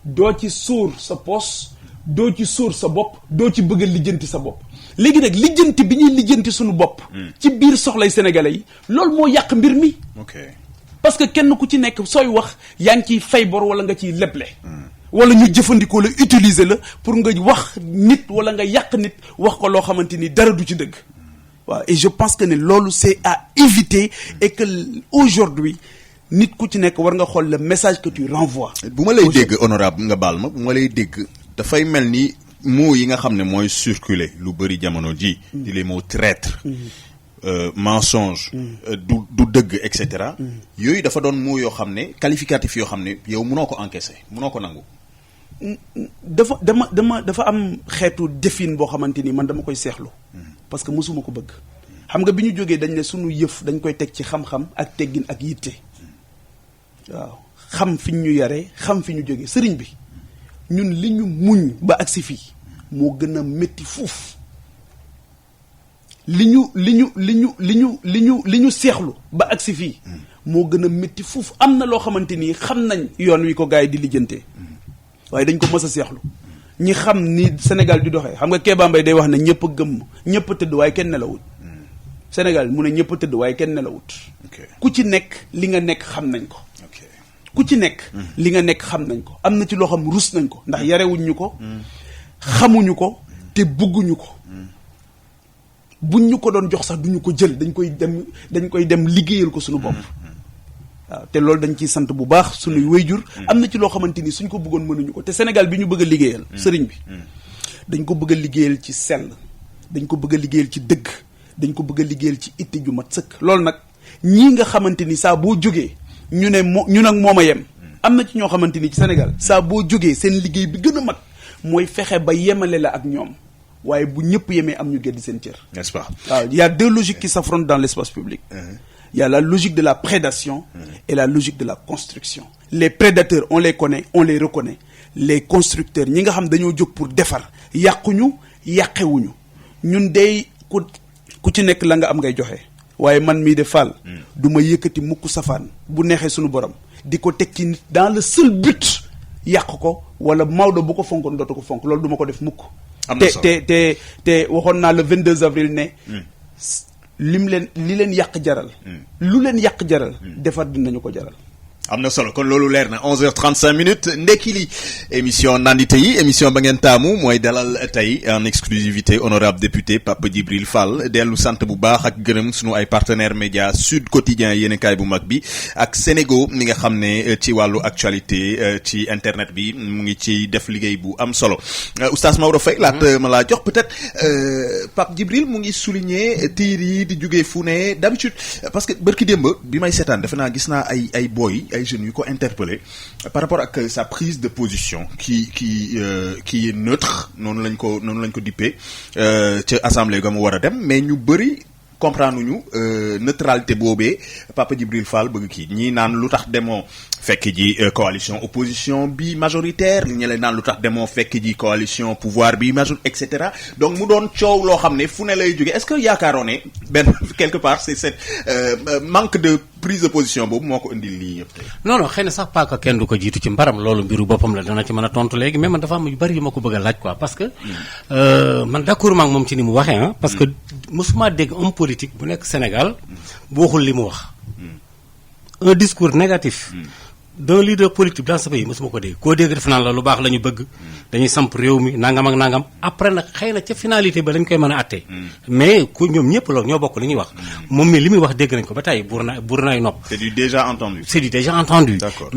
doo ci sóor sa poos doo ci sóor sa bopp doo ci bëgg a lijjanti sa bopp léegi nag lijjanti bi ñuy lijjanti suñu bopp ci biir soxlay sénégalais yi loolu moo yàq mbir mi parce que kenn ku ci nekk sooy wax yaa ngi ciy fay bor wala nga ciy leble wala ñu jëfandikoo la utiliser la pour nga wax nit wala nga yàq nit wax ko loo xamante ni dara du ci dëgg waaw et je pense que ne loolu c'est à éviter et que aujourd'hui nit ku ci nekk war nga xool le message que tu renvoies. bu ma lay dégg honorable nga baal ma bu ma lay dégg dafay mel ni mots yi nga xam ne mooy circuler lu bëri jamono ji di les mots traître mensonge du dëgg et cetera yooyu dafa doon mots yoo xam ne qualificatif yoo xam ne yow mënoo ko encaisser mënoo ko nangu. dafa am xeetu defin boo xamante ni man dama koy seexlu parce que mosuma ko bëgg xam nga bi ñu jógee dañ ne sunu yëf dañ koy teg ci xam-xam ak teggin ak yitte waaw xam fi ñu yare xam fi ñu jógee sëriñ bi ñun li ñu muñ ba agsi fii moo gën a métti fuuf li ñu seexlu ba agsi fii moo gën a métti fuuf am na loo xamante ni xam nañ yoon wi ko gars yi di lijjantee waaye dañ ko mës a seexlu ñi xam ni Sénégal di doxee xam nga Kéba Mbaye day wax ne ñëpp a gëmm ñëpp a tëdd waaye kenn nelawut Sénégal mu ne ñëpp a tëdd waaye kenn nelawut ku ci nekk li nga nekk xam nañ ko ku ci nekk li nga nekk xam nañ ko am na ci loo xam rus nañ ko ndax yarewuñ ñu ko xamuñu ko te bugguñu ko buñ ñu ko doon jox sax duñu ko jël dañ koy dem liggéeyal ko suñu bopp waaw te loolu dañ ciy sant bu baax suñuy wayjur am na ci loo xamante ni suñ ko bëggoon mënuñu ko te Sénégal bi ñu bëgg a liggéeyal sëriñ bi dañ ko bëgg a liggéeyal ci sell dañ ko bëgg a liggéeyal ci dëgg dañ ko bëgg a liggéeyal ci itte ju mat sëkk loolu nag ñii nga xamante ni saa boo jógee ñu ne ñun ak moom a yem am na ci ñoo xamante ni ci Sénégal saa boo jógee seen liggéey bi gën a mag mooy fexe ba yemale la ak ñoom waaye bu ñëpp yemee am ñu gedd seen cër. N'est-ce pas? waaw il y a deux logiques qui s'affrontent dans l'espace public. Il y a la logique de la prédation et la logique de la construction. Les prédateurs on les connaît on les reconnaît les constructeurs ñi nga xam dañoo jóg pour defar yàquñu yàqewuñu ñun day ku ci nekk la nga am ngay joxe waaye man mii de Fall du ma yëkkati mukk safaan bu neexee suñu borom di ko teg ci nit dans le seul but yàq ko wala Maodo bu ko fonkoon dootu ko fonk loolu du ma ko def mukk te waxoon naa le 22 avril ne li leen yàq jaral lu leen yàq jaral defar dinañu ko jaral am na solo kon loolu leer na 11h35 ndekki li émission nandite yi émission ba ngeen taamu mooy dalal tey en exclusivité honorable député Pape Djibril Fall dellu sant bu baax ak gërëm sunu ay partenaires médias Sud Quotidien yéenekaay bu mag bi ak Sénégo mi nga xam ne ci wàllu actualité ci internet bi mu ngi ci def liggéey bu am solo oustaz Maodo Faye laata ma laa jox peut-être Pape Djibril mu ngi souligner tiir yi di jógee fu ne d'habitude parce que bërki démb bi may seetaan defe naa gis naa ay boy ay jeunes yu ko interpellé par rapport ak sa prise de position qui est neutre noonu lañ ko dippee ca assemblée ga mu war a dem mais ñu bëri comprendre ñu neutralité boobee Papa Djibril Fall bëgg kii ñii naan lu tax demoo fekk ji coalition opposition bi majoritaire li ñële naan lu tax demoo fekk ji coalition pouvoir bi et cetera donc mu doon coow loo xam ne fu ne lay jóge est-ce que yaakaaroon ne benn quelque part c'est cette manque de prise de position boobu moo ko indil lii yëpp tey. non xëy na sax paaka kenn du ko jiitu ci mbaram loolu mbiru boppam la dana ci mën a tontu léegi mais man dafa am yu bari yu ma ko bëgg a laaj quoi parce que man d'accord maa ngi moom ci ni mu waxee ah parce que mosuma dégg homme politique bu nekk Sénégal bu waxul li mu wax un discours négatif d'un leader politique dans ce pays mosuma ko dégg koo dégg def naan la lu baax la ñu bëgg dañuy samp réew mi nangam ak nangam après nag xëy na ca finalité ba dañ koy mën a attee mais ku ñoom ñëpp la ñoo bokk li ñuy wax moom mi li muy wax dégg nañ ko ba tey buur naay nopp c'est du déjà entendu d'accord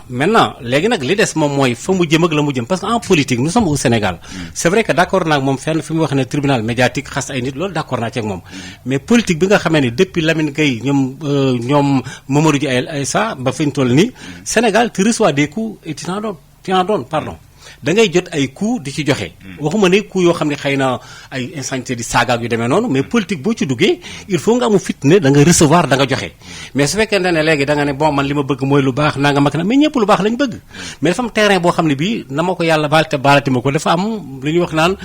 maintenant léegi nag li des moom mooy fa mu jëm ak la mu jëm parce que en politique nous sommes au Sénégal c'est vrai que d'accord naag moom fenn fi mu wax ne tribunal médiatique xas ay nit loolu d'accord naa ci ak moom mais politique bi nga xamee ne depuis Lamine Gueye ñoom Mamadou Dia Aïssa ba fi ñu toll nii Sénégal tu reçois des coups et tu en donnes pardon da ngay jot ay coups di ci joxe. waxuma ne coups yoo xam ne xëy na ay insanité di saagaak yu demee noonu mais politique boo ci duggee il faut nga amu fit ne da nga recevoir da nga joxe mais su fekkee ne léegi da nga ne bon man li ma bëgg mooy lu baax naa nga mag na mais ñëpp lu baax lañ bëgg mais dafa am terrain boo xam ne bii na ma ko yàlla baal te baalati ma ko dafa am lu ñuy wax naan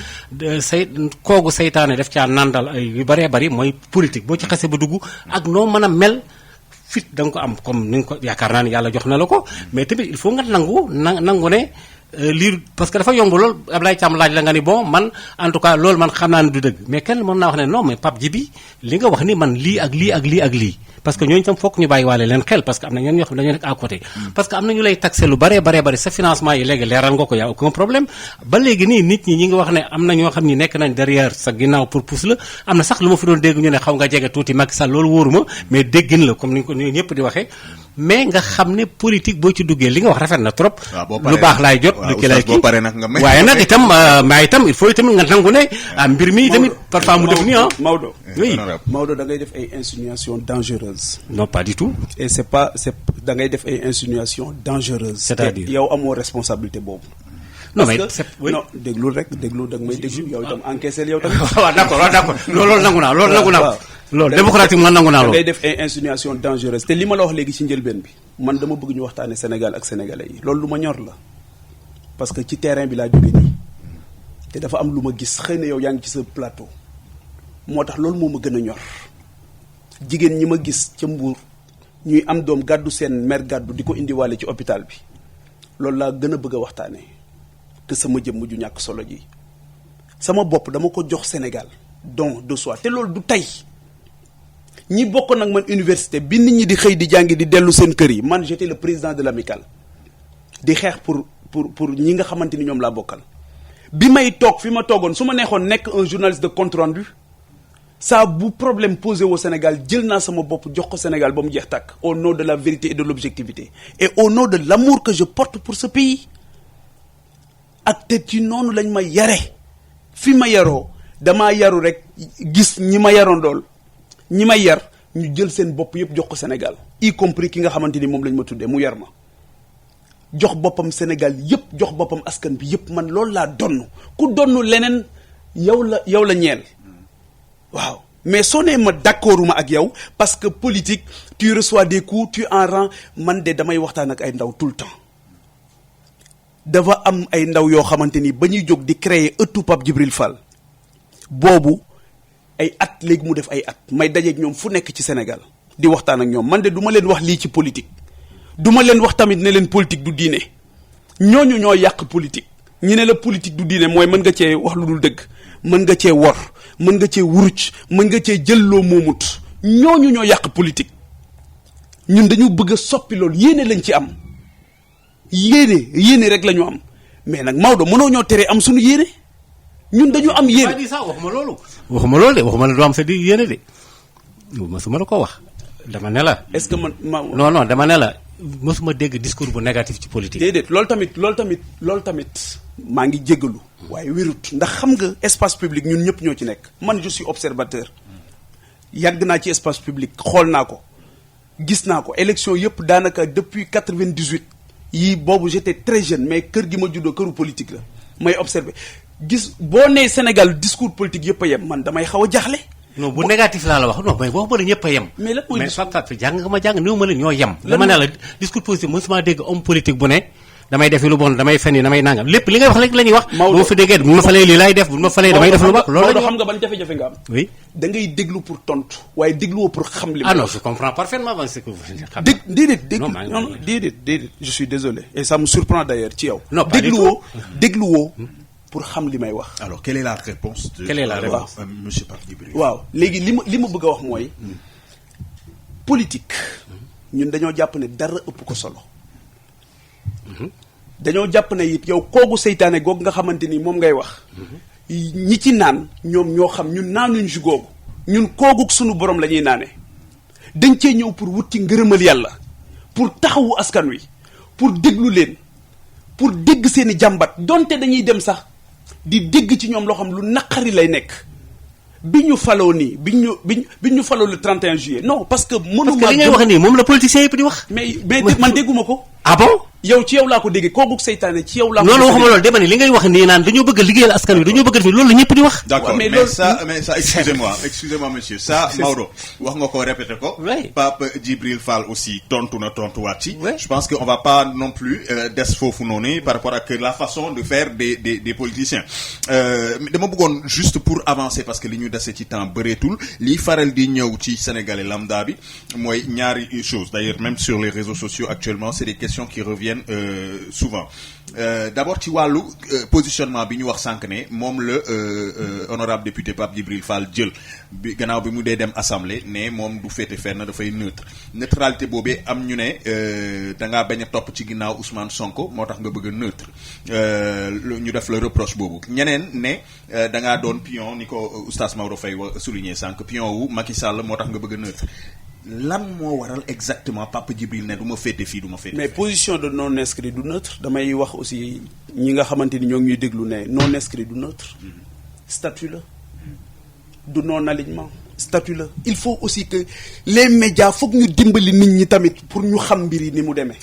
koogu saytaane def caa nandal ay yu bëree bëri mooy politique boo ci xasee ba dugg ak noo mën a mel fit da nga ko am comme ni nga ko yaakaar naa ne yàlla jox na la ko mais tamit il faut nga nangu ne lii parce que dafa yomb lool Ablaye Thiam laaj la nga ni bon man en tout cas loolu man xam naa ne du dëgg mais kenn mën naa wax ne non mais Pape Djibi li nga wax ni man lii ak lii ak lii ak lii parce que ñooñu tam fokk ñu bàyyi waale leen xel parce que am na ñenn ñoo xam ne dañoo nekk à côté parce que am na ñu lay taxé lu bare sa financement yi léegi leeral nga ko y a aucun problème ba léegi nii nit ñi ngi wax ne am na ñoo xam ni nekk nañ derrière sa ginnaaw pour pousse la am na sax lu ma fi doon dégg ñu ne xaw nga jege tuuti Macky Sall loolu wóoruma mais déggin la comme ni ko ñëpp di waxee mais nga xam ne politique boo ci duggee li nga wax rafet na trop lu baax laay jot lu ki lay kii waaye nag itam maa itam il faut itam nga nangu ne mbir mi tamit parfois mu def nii Maodo oui Maodo da ngay def ay insinuations dangereuses non pas du tout et c'est da ngay def ay insinuations dangereuses c'est-à-dire yow amoo responsabilité boobu non parce mais que c'est oui. non déglu rek déglu dag may déglu yow itam encaissé yow tamit. waaw d'accord loolu nangu naa loolu nangu naa waaw. loolu démocratiquement nangu naa da ngay loolu. def ay insinuation dangereuse te li ma la wax léegi ci njëlbeen bi man dama bëgg ñu waxtaane Sénégal ak sénégalais yi loolu lu ma ñor la parce que ci terrain bi laa jóge nii te dafa am lu ma gis xëy na yow yaa ngi ci sa plateau moo tax loolu moo ma gën a ñor jigéen ñi ma gis ca Mbuur ñuy am doom gàddu seen mère gàddu di ko indiwaale ci hôpital bi loolu laa gën a bëgg a waxtaane que sama jëmm ju ñàkk solo ji sama bopp dama ko jox Sénégal don de soi te loolu du tey ñi bokk nag man université bi nit ñi di xëy di jàngi di dellu seen kër yi man j'étais le président de l'amicale di xeex pour ñi nga xamante ni ñoom laa bokkal bi may toog fi ma toogoon su ma neexoon nekk un journaliste de compte rendu ça bu problème posé au Sénégal jël naa sama bopp jox ko Sénégal ba mu jeex tàkk au nom de la vérité et de l'objectivité et au nom de l'amour que je porte pour ce pays ak te ci noonu lañ ma yare fi ma yaroo damaa yaru rek gis ñi ma yaroon dool ñi may yar ñu jël seen bopp yëpp jox ko Sénégal y compris ki nga xamante ni moom lañ ma tuddee mu yar ma jox boppam Sénégal yëpp jox boppam askan bi yëpp man loolu laa donn ku donn leneen yow la ñeel waaw mais soo nee ma d'accorduma ak yow parce que politique tu reçois des coups tu en rends man de damay waxtaan ak ay ndaw tout le temps dafa am ay ndaw yoo xamante ni ba ñuy jóg di créer ëttu Pape Djibril Fall boobu ay at léegi mu def ay at may dajeeg ñoom fu nekk ci Sénégal di waxtaan ak ñoom man de du ma leen wax lii ci politique du ma leen wax tamit ne leen politique du diine ñooñu ñoo yàq politique ñi ne la politique du diine mooy mën nga cee wax lu dul dëgg mën nga cee wor mën nga cee wuruc mën nga cee jël loo moomut ñooñu ñoo yàq politique ñun dañu bëgg a soppi loolu yéene lañ ci am yéene rek la ñu am mais nag Maodo mënoo ñoo teree am suñu yéene ñun dañu am yéene. di sax waxuma loolu de waxuma la du am sa di yéene de mësuma la ko wax dama ne la. est-ce que man non dama ne la mësuma dégg discours bu négatif ci politique. déedéet loolu tamit maa ngi jéggalu waaye wérut ndax xam nga espace public ñun ñëpp ñoo ci nekk man je suis observateur yàgg naa ci espace public xool naa ko gis naa ko élection yëpp daanaka depuis 98 yii boobu j'étais très jeune mais kër gi ma juddoo këru politique la may observer gis boo nee Sénégal discours politique yëpp a yem man damay xaw a jaaxle. non bu négatif laa la wax non mais boo xam ne ñëpp a yem. mais lan mooy mais jàng nga ma jàng néew ma leen ñoo yem. dama ne la discours politique mosuma dégg homme politique bu ne damay def lu bon damay fen yi damay nangam lépp li ngay wax rek la ñuy wax. Maodo bu ma fa déggee bu ma falee lii laay def bu ma falee damay def lu bon. loolu la xam nga ban jafe-jafe nga am. oui da ngay déglu pour tontu waaye dégluwoo pour xam li. ah non je comprends parfaitement ce que vous xam. déedéet je suis désolé et ça me surprend d'ailleurs ci yow. non pas du tout dégluwoo pour xam li may wax. Alors quelle est la réponse de monsieur Pape Djibril? waaw léegi li ma bëgg a wax mooy politique ñun dañoo jàpp ne dara ëpp ko solo. dañoo jàpp ne it yow koogu seytaane googu nga xamante ni moom ngay wax ñi ci naan ñoom ñoo xam ñun naanuñ si googu ñun koogu sunu borom la ñuy naane dañ cee ñëw pour wut ci ngërëmal yàlla pour taxawu askan wi pour déglu leen pour dégg seeni jàmbat donte dañuy dem sax di dégg ci ñoom loo xam lu naqari lay nekk bi ñu faloo nii bi ñu faloo le 31 juillet non parce que mënuma li ngay wax nii moom la politicien yëpp di wax. mais man dégguma ko. ah bon. yow ci yow laa ko déggee kooku seytaane ci yow laa ko. loolu waxuma loolu dama ne li ngay wax nii naan dañoo bëgg a liggéeyal askan wi dañoo bëgg a def loolu la ñëpp di wax. d'accord mais ça excusez-moi monsieur ça Maodo wax nga ko répété ko. oui Pape Djibril Fall aussi tontuwaat ci. je pense que on va pas non plus des foofu noonu par rapport ak la façon de faire des politiciens dama bëggoon juste pour avancer parce que li ñu dese ci temps bëreetul liy faral di ñëw ci sénégalais lambda bi mooy ñaari choses d'ailleurs même sur les réseaux sociaux actuellement c'est des questions qui reviennent souvent d'abord ci wàllu positionnement bi ñu wax sànq ne moom la honorable député Pape Djibril Fall jël bi gannaaw bi mu dee dem assemblée ne moom du féete fenn dafay neutralité boobee am ñu ne da ngaa bañ a topp ci ginnaaw Ousmane Sonko moo tax nga bëgg a neutre ñu def le reproche boobu ñeneen ne da ngaa doon pion ni ko oustaz Maodo Faye souligné sànq pion wu Macky Sall moo tax nga bëgg a neutre lan moo waral exactement Pape Djibril ne du ma féete fii du ma féete. mais position de non inscrit du neutre damay wax aussi ñi nga xamante ni ñoo ngi ñuy déglu ne non inscrit du neutre. statut la du non alignement statut la il faut aussi que les médias foog ñu dimbali nit ñi tamit pour ñu xam mbir yi ni mu demee.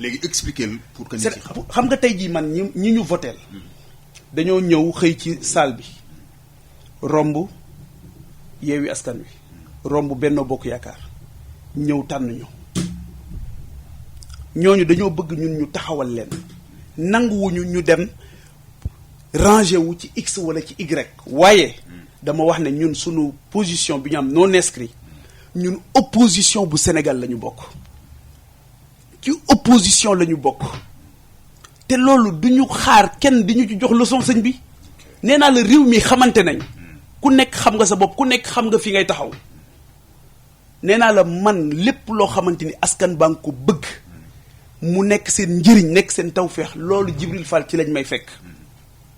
léegi expliquer pour que nit yi xam. xam nga tey jii man ñi ñu voteel dañoo ñëw xëy ci salle bi romb Yewwi Askan Wi romb Benno Bokk Yaakaar ñëw tànn ñu ñooñu dañoo bëgg ñun ñu taxawal leen nanguwuñu ñu dem rangé wu ci X wala ci Y waaye dama wax ne ñun sunu position bi ñu am non inscrit ñun opposition bu Sénégal la ñu bokk ci opposition la ñu bokk te loolu du ñu xaar kenn di ñu ci jox leçon sëñ bi nee naa la réew mi xamante nañ ku nekk xam nga sa bopp ku nekk xam nga fi ngay taxaw nee naa la man lépp loo xamante ni askan baa ngi ko bëgg mu nekk seen njëriñ nekk seen tawféex loolu Djibril Fall ci lañ may fekk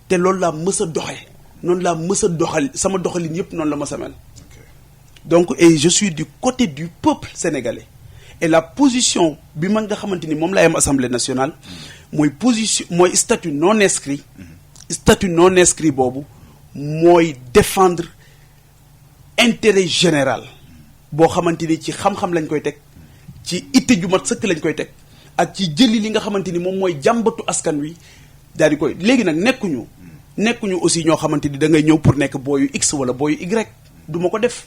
te loolu laa mës a doxee noonu laa mës a doxal sama doxalin yëpp noonu la ma sa mel donc et je suis du côté du peuple sénégalais et la position bi man nga xamante ni moom laay am assemblée nationale mooy position mooy statut non inscrit boobu mooy défendre intérêt général boo xamante ni ci xam-xam lañ koy teg ci itte ju mat sëkk lañ koy teg ak ci jëli li nga xamante ni moom mooy jàmbatu askan wi daal di koy léegi nag nekkuñu aussi ñoo xamante ni da ngay ñëw pour nekk booyu X wala booyu Y du ma ko def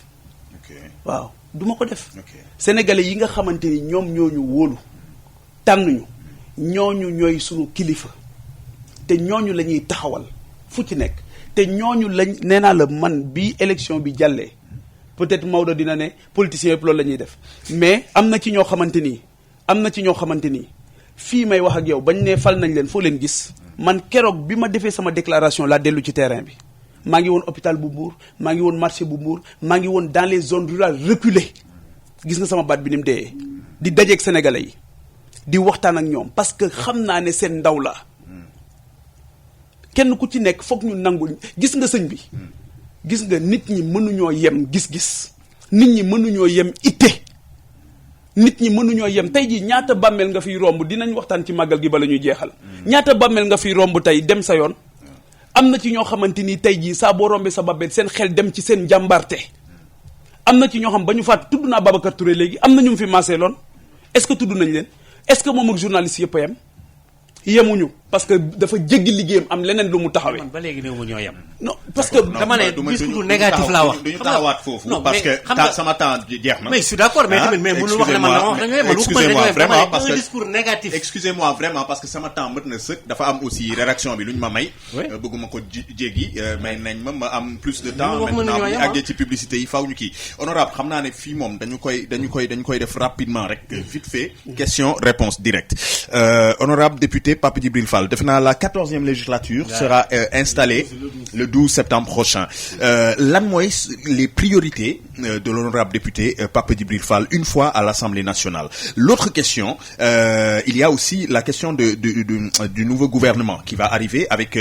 waaw du ma ko def sénégalais yi nga xamante ni ñoom ñooñu wóolu tànnuñu ñooñu ñooy sunu kilifa te ñooñu la ñuy taxawal fu ci nekk te ñooñu lañ nee naa la man bi élection bi jàllee peut-être Maodo dina ne politiciens yëpp loolu la ñuy def mais am na ci ñoo xamante ni fii may wax ak yow bañ ne fal nañ leen foo leen gis man keroog bi ma defee sama déclaration laa dellu ci terrain bi maa ngi woon hôpital bu Mbour maa ngi woon marché bu Mbour maa ngi woon dans les zones rurales reculées gis nga sama baat bi ni mu dee di dajeeg sénégalais yi di waxtaan ak ñoom parce que xam naa ne seen ndaw la kenn ku ci nekk foog ñu nangul gis nga sëñ bi gis nga nit ñi mënuñoo yem gis-gis nit ñi mënuñoo yem itte nit ñi mënuñoo yem tey jii ñaata bàmmeel nga fiy romb dinañ waxtaan ci màggal gi bala ñuy jeexal ñaata bàmmeel nga fiy romb tey dem sa yoon am na ci ñoo xamante ni tey jii saa boo rombee sa bàmmeel seen xel dem ci seen jàmbarte am na ci ñoo xam ba ñu faat tudd naa Babacar Touré léegi am na ñu fi maasee loon est-ce que tudd nañ leen est-ce que moom ak journaliste yëpp a yem yemuñu parce que dafa jéggi liggéeyam am leneen lu mu taxawee. man ba léegi néew ma ñoo yem. non parce que dama ne discours négatif laa wax. duñu taxawaat foofu parce que sama temps jeex na. mais je suis d'accord mais tamit mais mënul wax ne man dama wax da nga excusez-moi vraiment parce que discours négatif. excusez-moi vraiment parce que sama temps mët na sëkk dafa am aussi rédaction bi lu ñu ma may. bëgguma ko jéggi may nañ ma am plus de temps maintenant bu ñu àggee ci publicité yi faaw ñu kii honorable xam naa ne fii moom dañu koy def rapidement rek vite fait question réponse directe honorable député Pape Djibril Fall defe naa la 14e législature sera installée le 12 septembre prochain lan mooy les priorités de l'honorable député Pape Djibril Fall une fois à l'Assemblée nationale. L'autre question il y a aussi la question du nouveau gouvernement qui va arriver avec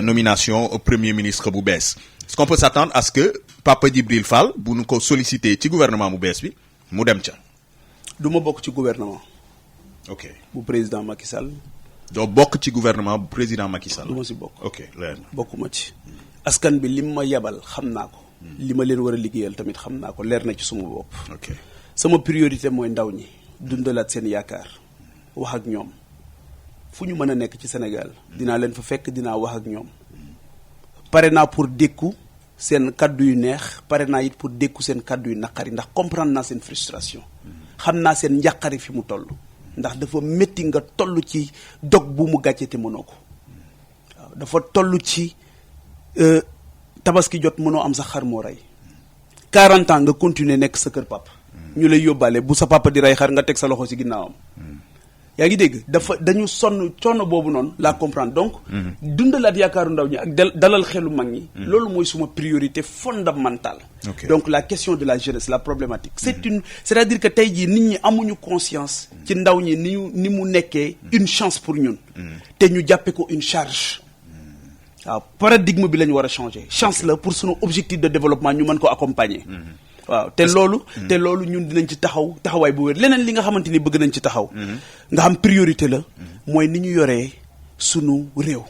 nomination au premier ministre bu bees. Est-ce qu'on peut s'attendre à ce que Pape Djibril Fall bu nu ko solliciter ci gouvernement bu bees bi mu dem ca. du ma bokk ci gouvernement. ok bu président Macky Sall. doo bokk ci gouvernement bu président Macky Sall. du ma si bokk. ok leer na bokkuma ci. askan bi lim ma yebal xam naa ko. li ma leen war a liggéeyal tamit xam naa ko leer na ci suma bopp. ok sama priorité mooy ndaw ñi dundalaat seen yaakaar wax ak ñoom fu ñu mën a nekk ci Sénégal dinaa leen fa fekk dinaa wax ak ñoom pare naa pour dékku seen kaddu yu neex pare naa it pour dékku seen kaddu yu naqari ndax comprendre naa seen frustration xam naa seen njàqari fi mu toll ndax dafa métti nga toll ci dog bu mu gàcce te mënoo ko waaw dafa toll ci tabaski jot mënoo am sa xar moo rey 40 ans nga continuer nekk sa kër papa ñu lay yóbbaale bu sa papa di rey xar nga teg sa loxo ci ginnaawam yaa ngi dégg dañu sonn coono boobu noonu la comprendre donc dundalaat yaakaaru ndaw ñi ak dalal xelu mag ñi loolu mooy suma priorité fondamentale donc la question de la jeunesse la problématique c'est-à-dire que tey jii nit ñi amuñu conscience ci ndaw ñi ni mu nekkee une chance pour ñun te ñu jàppe ko une charge waaw paradigme bi la ñu war a changer chance la pour sunu objectif de développement ñu mën ko accompagner waaw te loolu ñun dinañ ci taxawaay bu wér leneen li nga xamante ni bëgg nañ ci taxaw nga xam priorité la mooy ni ñu yoree sunu réew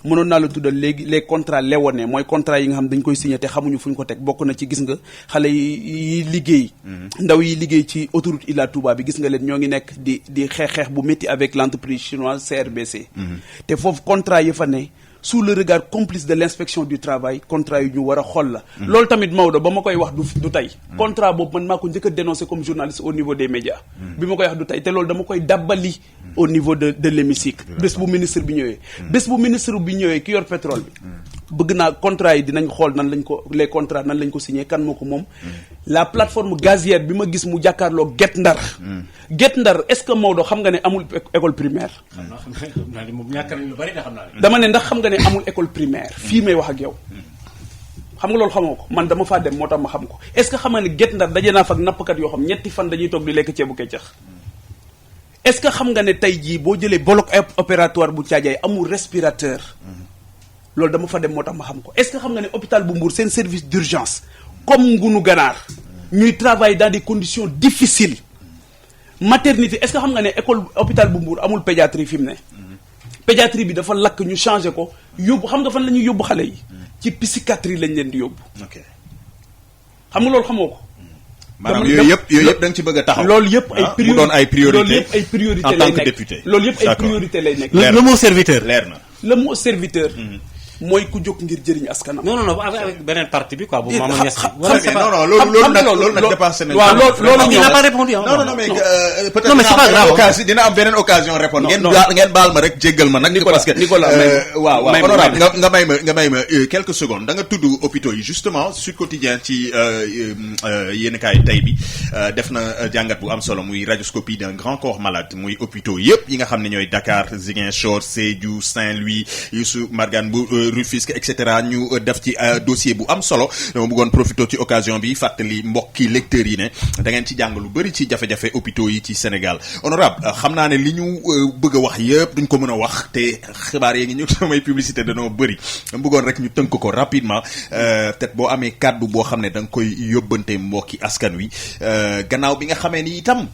mënoon naa la tuddal léegi les contrats léonins mooy contrat yi nga xam dañ koy signé te xamuñu fu ñu ko teg bokk na ci gis nga xale yi liggéey ndaw yi liggéey ci autoroute Ila Touba bi gis nga leen ñoo ngi nekk di xeex bu métti avec l'entreprise chinoise CRBC te foofu contrat yi fa ne sous le regard complice de l'inspection du travail contrat yu ñu war a xool la loolu tamit Maodo ba ma koy wax du tey contrat boobu man maa ko njëkk a dénoncé comme journaliste au niveau des médias bi ma koy wax du tey te loolu dama koy dabbali au niveau de l'hémicycle bés bu ministre bi ñëwee ki yor pétrole bi bëgg naa contrat yi dinañ xool nan lañ ko les contrats nan lañ ko signé kan moo ko moom la plateforme gazière bi ma gis mu jàkkaarloo Guet Ndar Guet Ndar est-ce que Maodo xam nga ne amul école primaire dama ne ndax xam nga ne amul école primaire fii may wax ak yow xam nga loolu xamoo ko man dama faa dem moo tax ma xam ko est-ce que xam nga ne Guet Ndar daje naa fa ak nappkat yoo xam ñetti fan dañuy toog di lekk ceebu keccax est-ce que xam nga ne tey jii boo jëlee bloc opératoire bu Thiadiaye amul respirateur loolu dama fa dem moo tax ma xam ko est-ce que xam nga ne hôpital bu Mbour seen service d'urgence comme ngunu ganaar ñuy travailler dans des conditions difficiles maternité est-ce que xam nga ne école hôpital bu Mbour amul pédiatrie fi mu ne pédiatrie bi dafa lakk ñu changé ko yóbbu xam nga fan la ñuy yóbbu xale yi ci psychiatrie lañ leen di yóbbu xam nga loolu xamoo ko maanaam yooyu yëpp da nga ci bëgg a taxaw loolu yëpp ay priorité en tant que député loolu yëpp ay priorité lay nekk le mot serviteur leer na le mot serviteur mooy ku jóg ngir jëriñ askanam. non avec beneen parti bi quoi bu Mamadou Niass. loolu nag dépassé nañ. waaw loolu il n'a pas répondu. non mais peut-être c'est pas grave dina am beneen occasion répondre. ngeen baal ma rek jéggal ma nag. parce que waaw honorable nga may ma quelques secondes da nga tudd hôpitaux yi justement Sud Quotidien ci yéen kaay tey bi def na jàngat bu am solo muy radioscopie d'un grand corps malade muy hôpitaux yëpp yi nga xam ne ñooy Dakar Ziguinchor Sédhiou Saint-Louis Youssou Margane bu Rufisque et cetera ñu def ci dossier bu am solo dama bëggoon profiter ci occasion bi fàttali mbokki lecteurs yi ne da ngeen ci jàng lu bëri ci jafe-jafe hôpitaux yi ci Sénégal honorable xam naa ne li ñu bëgg a wax yëpp duñ ko mën a wax te xibaar yi ngi ñu samay publicité danoo bëri dama bëggoon rek ñu tënk ko rapidement peut-être boo amee kàddu boo xam ne da nga koy yóbbante mbokki askan wi gannaaw bi nga xamee ni itam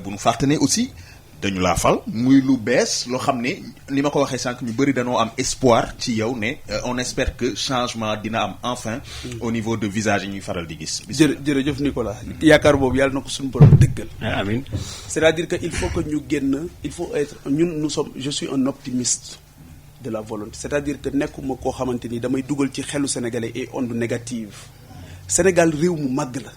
bu ñu fàtte ne aussi dañu laa fal muy lu bees loo xam ne ni ma ko waxee sànq ñu bëri dañoo am espoir ci yow ne on espère que changement dina am enfin au niveau de visage yi ñuy faral di gis. jërëjëf Nicolas yaakaar boobu yàlla na ko suñu borom dëggal. amiin. c'est-à-dire que il faut que ñu génn il faut être je suis un optimiste de la volonté c'est-à-dire que nekkuma koo xamante ni damay dugal ci xelu sénégalais et onde négative Sénégal réew mu màgg la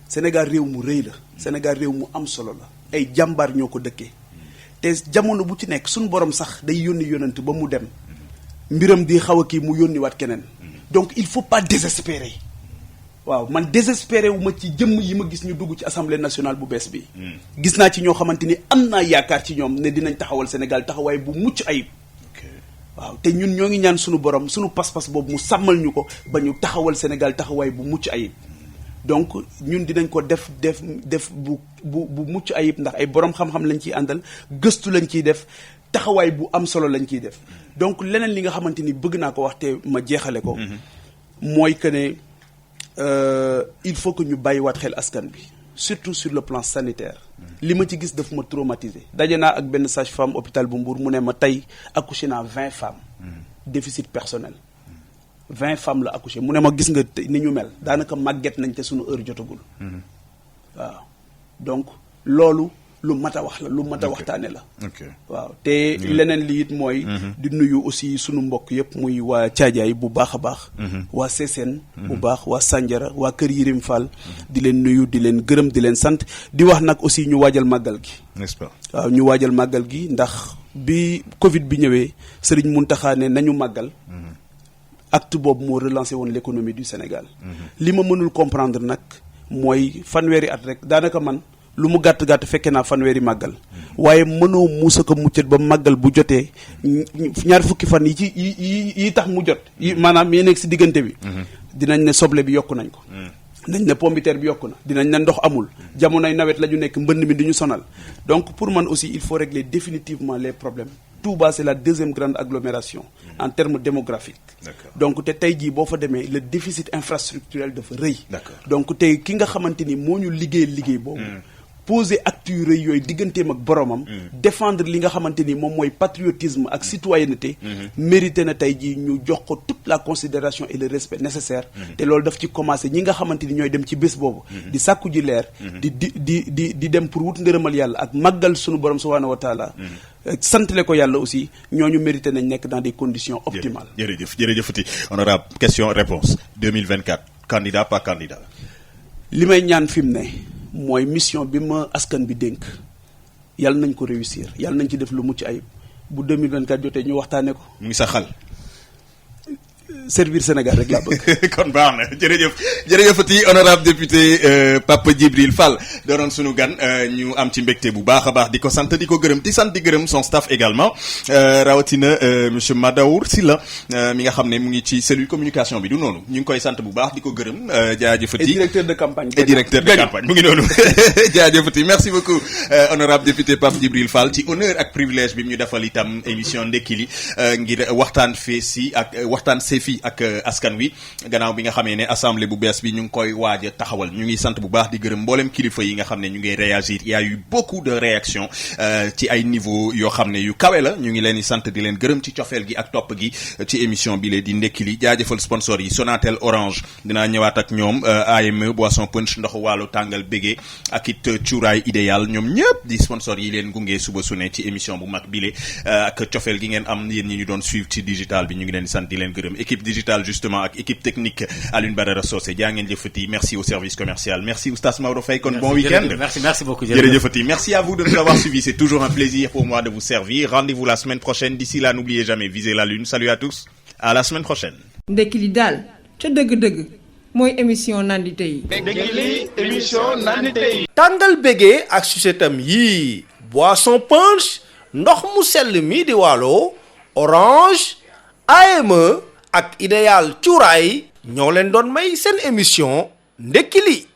Sénégal réew mu rëy la Sénégal réew mu am solo la. ay jàmbaar ñoo ko dëkkee te jamono bu ci nekk suñu borom sax day yónni yónnant ba mu dem mbiram di xaw a kii mu yónni waat keneen donc il faut pas désespérer waaw man désespéré wu ma ci jëmm yi ma gis ñu dugg ci assemblée nationale bu bees bi gis naa ci ñoo xamante ni am naa yaakaar ci ñoom ne dinañ taxawal Sénégal taxawaay bu mucc ayib waaw te ñun ñoo ngi ñaan suñu borom suñu pas-pas boobu mu sàmmal ñu ko ba ñu taxawal Sénégal taxawaay bu mucc ayib donc ñun dinañ ko def bu mucc ayib ndax ay borom xam-xam lañ ciy àndal gëstu lañ ciy def taxawaay bu am solo lañ ciy def donc leneen li nga xamante ni bëgg naa ko wax te ma jeexale ko mooy que ne il faut que ñu bàyyiwaat xel askan bi surtout sur le plan sanitaire li ma ci gis daf ma traumatisé daje naa ak benn sage-femme hôpital bu Mbour mu ne ma tey accouché naa 20 femmes déficit personnel 20 femmes la accouché mu ne ma gis nga ni ñu mel daanaka màgget nañ te suñu heure jotagul waaw donc loolu lu mat a wax la lu mat a waxtaane la waaw te leneen li it mooy di nuyu aussi sunu mbokk yëpp muy waa Thiadiaye bu baax a baax waa Sessène bu baax waa Sandiara waa Kër Yirim Fall di leen nuyu di leen gërëm di leen sant di wax nag aussi ñu waajal màggal gi n'est-ce pas waaw ñu waajal màggal gi ndax bi Covid bi ñëwee Serigne Mountakha ne nañu màggal acte boobu moo relancé woon l'économie du Sénégal li ma mënul comprendre nag mooy fanweeri at rek daanaka man lu mu gàtt-gàtt fekke naa fanweeri màggal waaye mënoo muusa ko muccat ba màggal bu jotee ñaar fukki fan yi ci yi tax mu jot yi maanaam yi nekk si diggante bi dinañ ne soble bi yokku nañ ko nañ ne pomme de terre bi yokku na dinañ ne ndox amul jamonoy nawet la ñu nekk mbënd mi du ñu sonal donc pour man aussi il faut régler définitivement les problèmes Touba c'est la deuxième grande agglomération en termes démographiques donc te tey jii boo fa demee le déficit infrastructurel dafa rëy donc tey ki nga xamante ni moo ñu liggéey boobu poser actes yu rëy yooyu digganteem ak boromam. défendre li nga xamante ni moom mooy patriotisme ak citoyenneté. mérité na tey jii ñu jox ko toute la considération et le respect nécessaire. te loolu daf ci commencé ñi nga xamante ni ñooy dem ci bés boobu. di sàkku ji leer. di dem pour wut ngërëmal yàlla ak màggal sunu borom subhanahu wa taala. santale ko yàlla aussi ñooñu mérité nañ nekk dans des conditions optimales. jërëjëfati honorable question réponse 2024 candidat pas candidat. li may ñaan fi mu ne mooy mission bi ma askan bi dénk yàlla nañ ko réussir yàlla nañ ci def lu mucc ayib bu 2024 jotee ñu waxtaanee ko. mu ngi sa xal. servir Sénégal rek laa bëgg. kon baax na jërëjëfati honorable député Pape Djibril Fall doonoon sunu gan ñu am ci mbégte bu baax a baax di ko sant di ko gërëm di sant di gërëm son staff également rawatina monsieur Madaour Sylla mi nga xam ne mu ngi ci cellule communication bi du noonu ñu ngi koy sant bu baax di ko gërëm jaajëfati. et directeur de campagne. mu ngi noonu jaajëfati merci beaucoup honorable député Pape Djibril Fall ci honneur ak privilège bi mu ñu defal itam émission ndekki li ngir waxtaan fii ak askan wi gannaaw bi nga xamee ne assemblée bu bees bi ñu ngi koy waaj a taxawal ñu ngi sant bu baax di gërëm mboolem kilifa yi nga xam ne ñu ngi réagir il y a eu beaucoup de réactions ci ay niveau yoo xam ne yu kawe la ñu ngi leen di sant di leen gërëm ci cofeel gi ak topp gi ci émission bi lee di ndekki li jaajëfal sponsor yi Sonatel Orange dinaa ñëwaat ak ñoom AME Boisson Punch ndoxu wàllu tàngal bégee ak it cuuraay idéal ñoom ñëpp di sponsor yi leen gunge suba su ne ci émission bu mag bile ak cofeel gi ngeen am yéen ñi ñu doon suivre ci digital bi ñu ngi leen di sant di leen gërëm équipe digitale justement ak équipe technique Alioune Badara Socé jaa ngeen jëfati merci au service commercial merci Oustaz Maodo Faye kon bon week-end merci beaucoup jërëjëfati merci à vous de nous avoir suivis c'est toujours un plaisir pour moi de vous servir rendez-vous la semaine prochaine d'ici là n'oubliez jamais visez la lune salut à tous à la semaine prochaine. ndekki li daal ca dëgg-dëgg mooy émission nandite yi. ndekki li émission nandite yi. tàngal bégee ak sucetam yii boisson punch ndox mu sell mi di Waalo Orange AME ak idéal cuuraay ñoo leen doon may seen émission ndekki li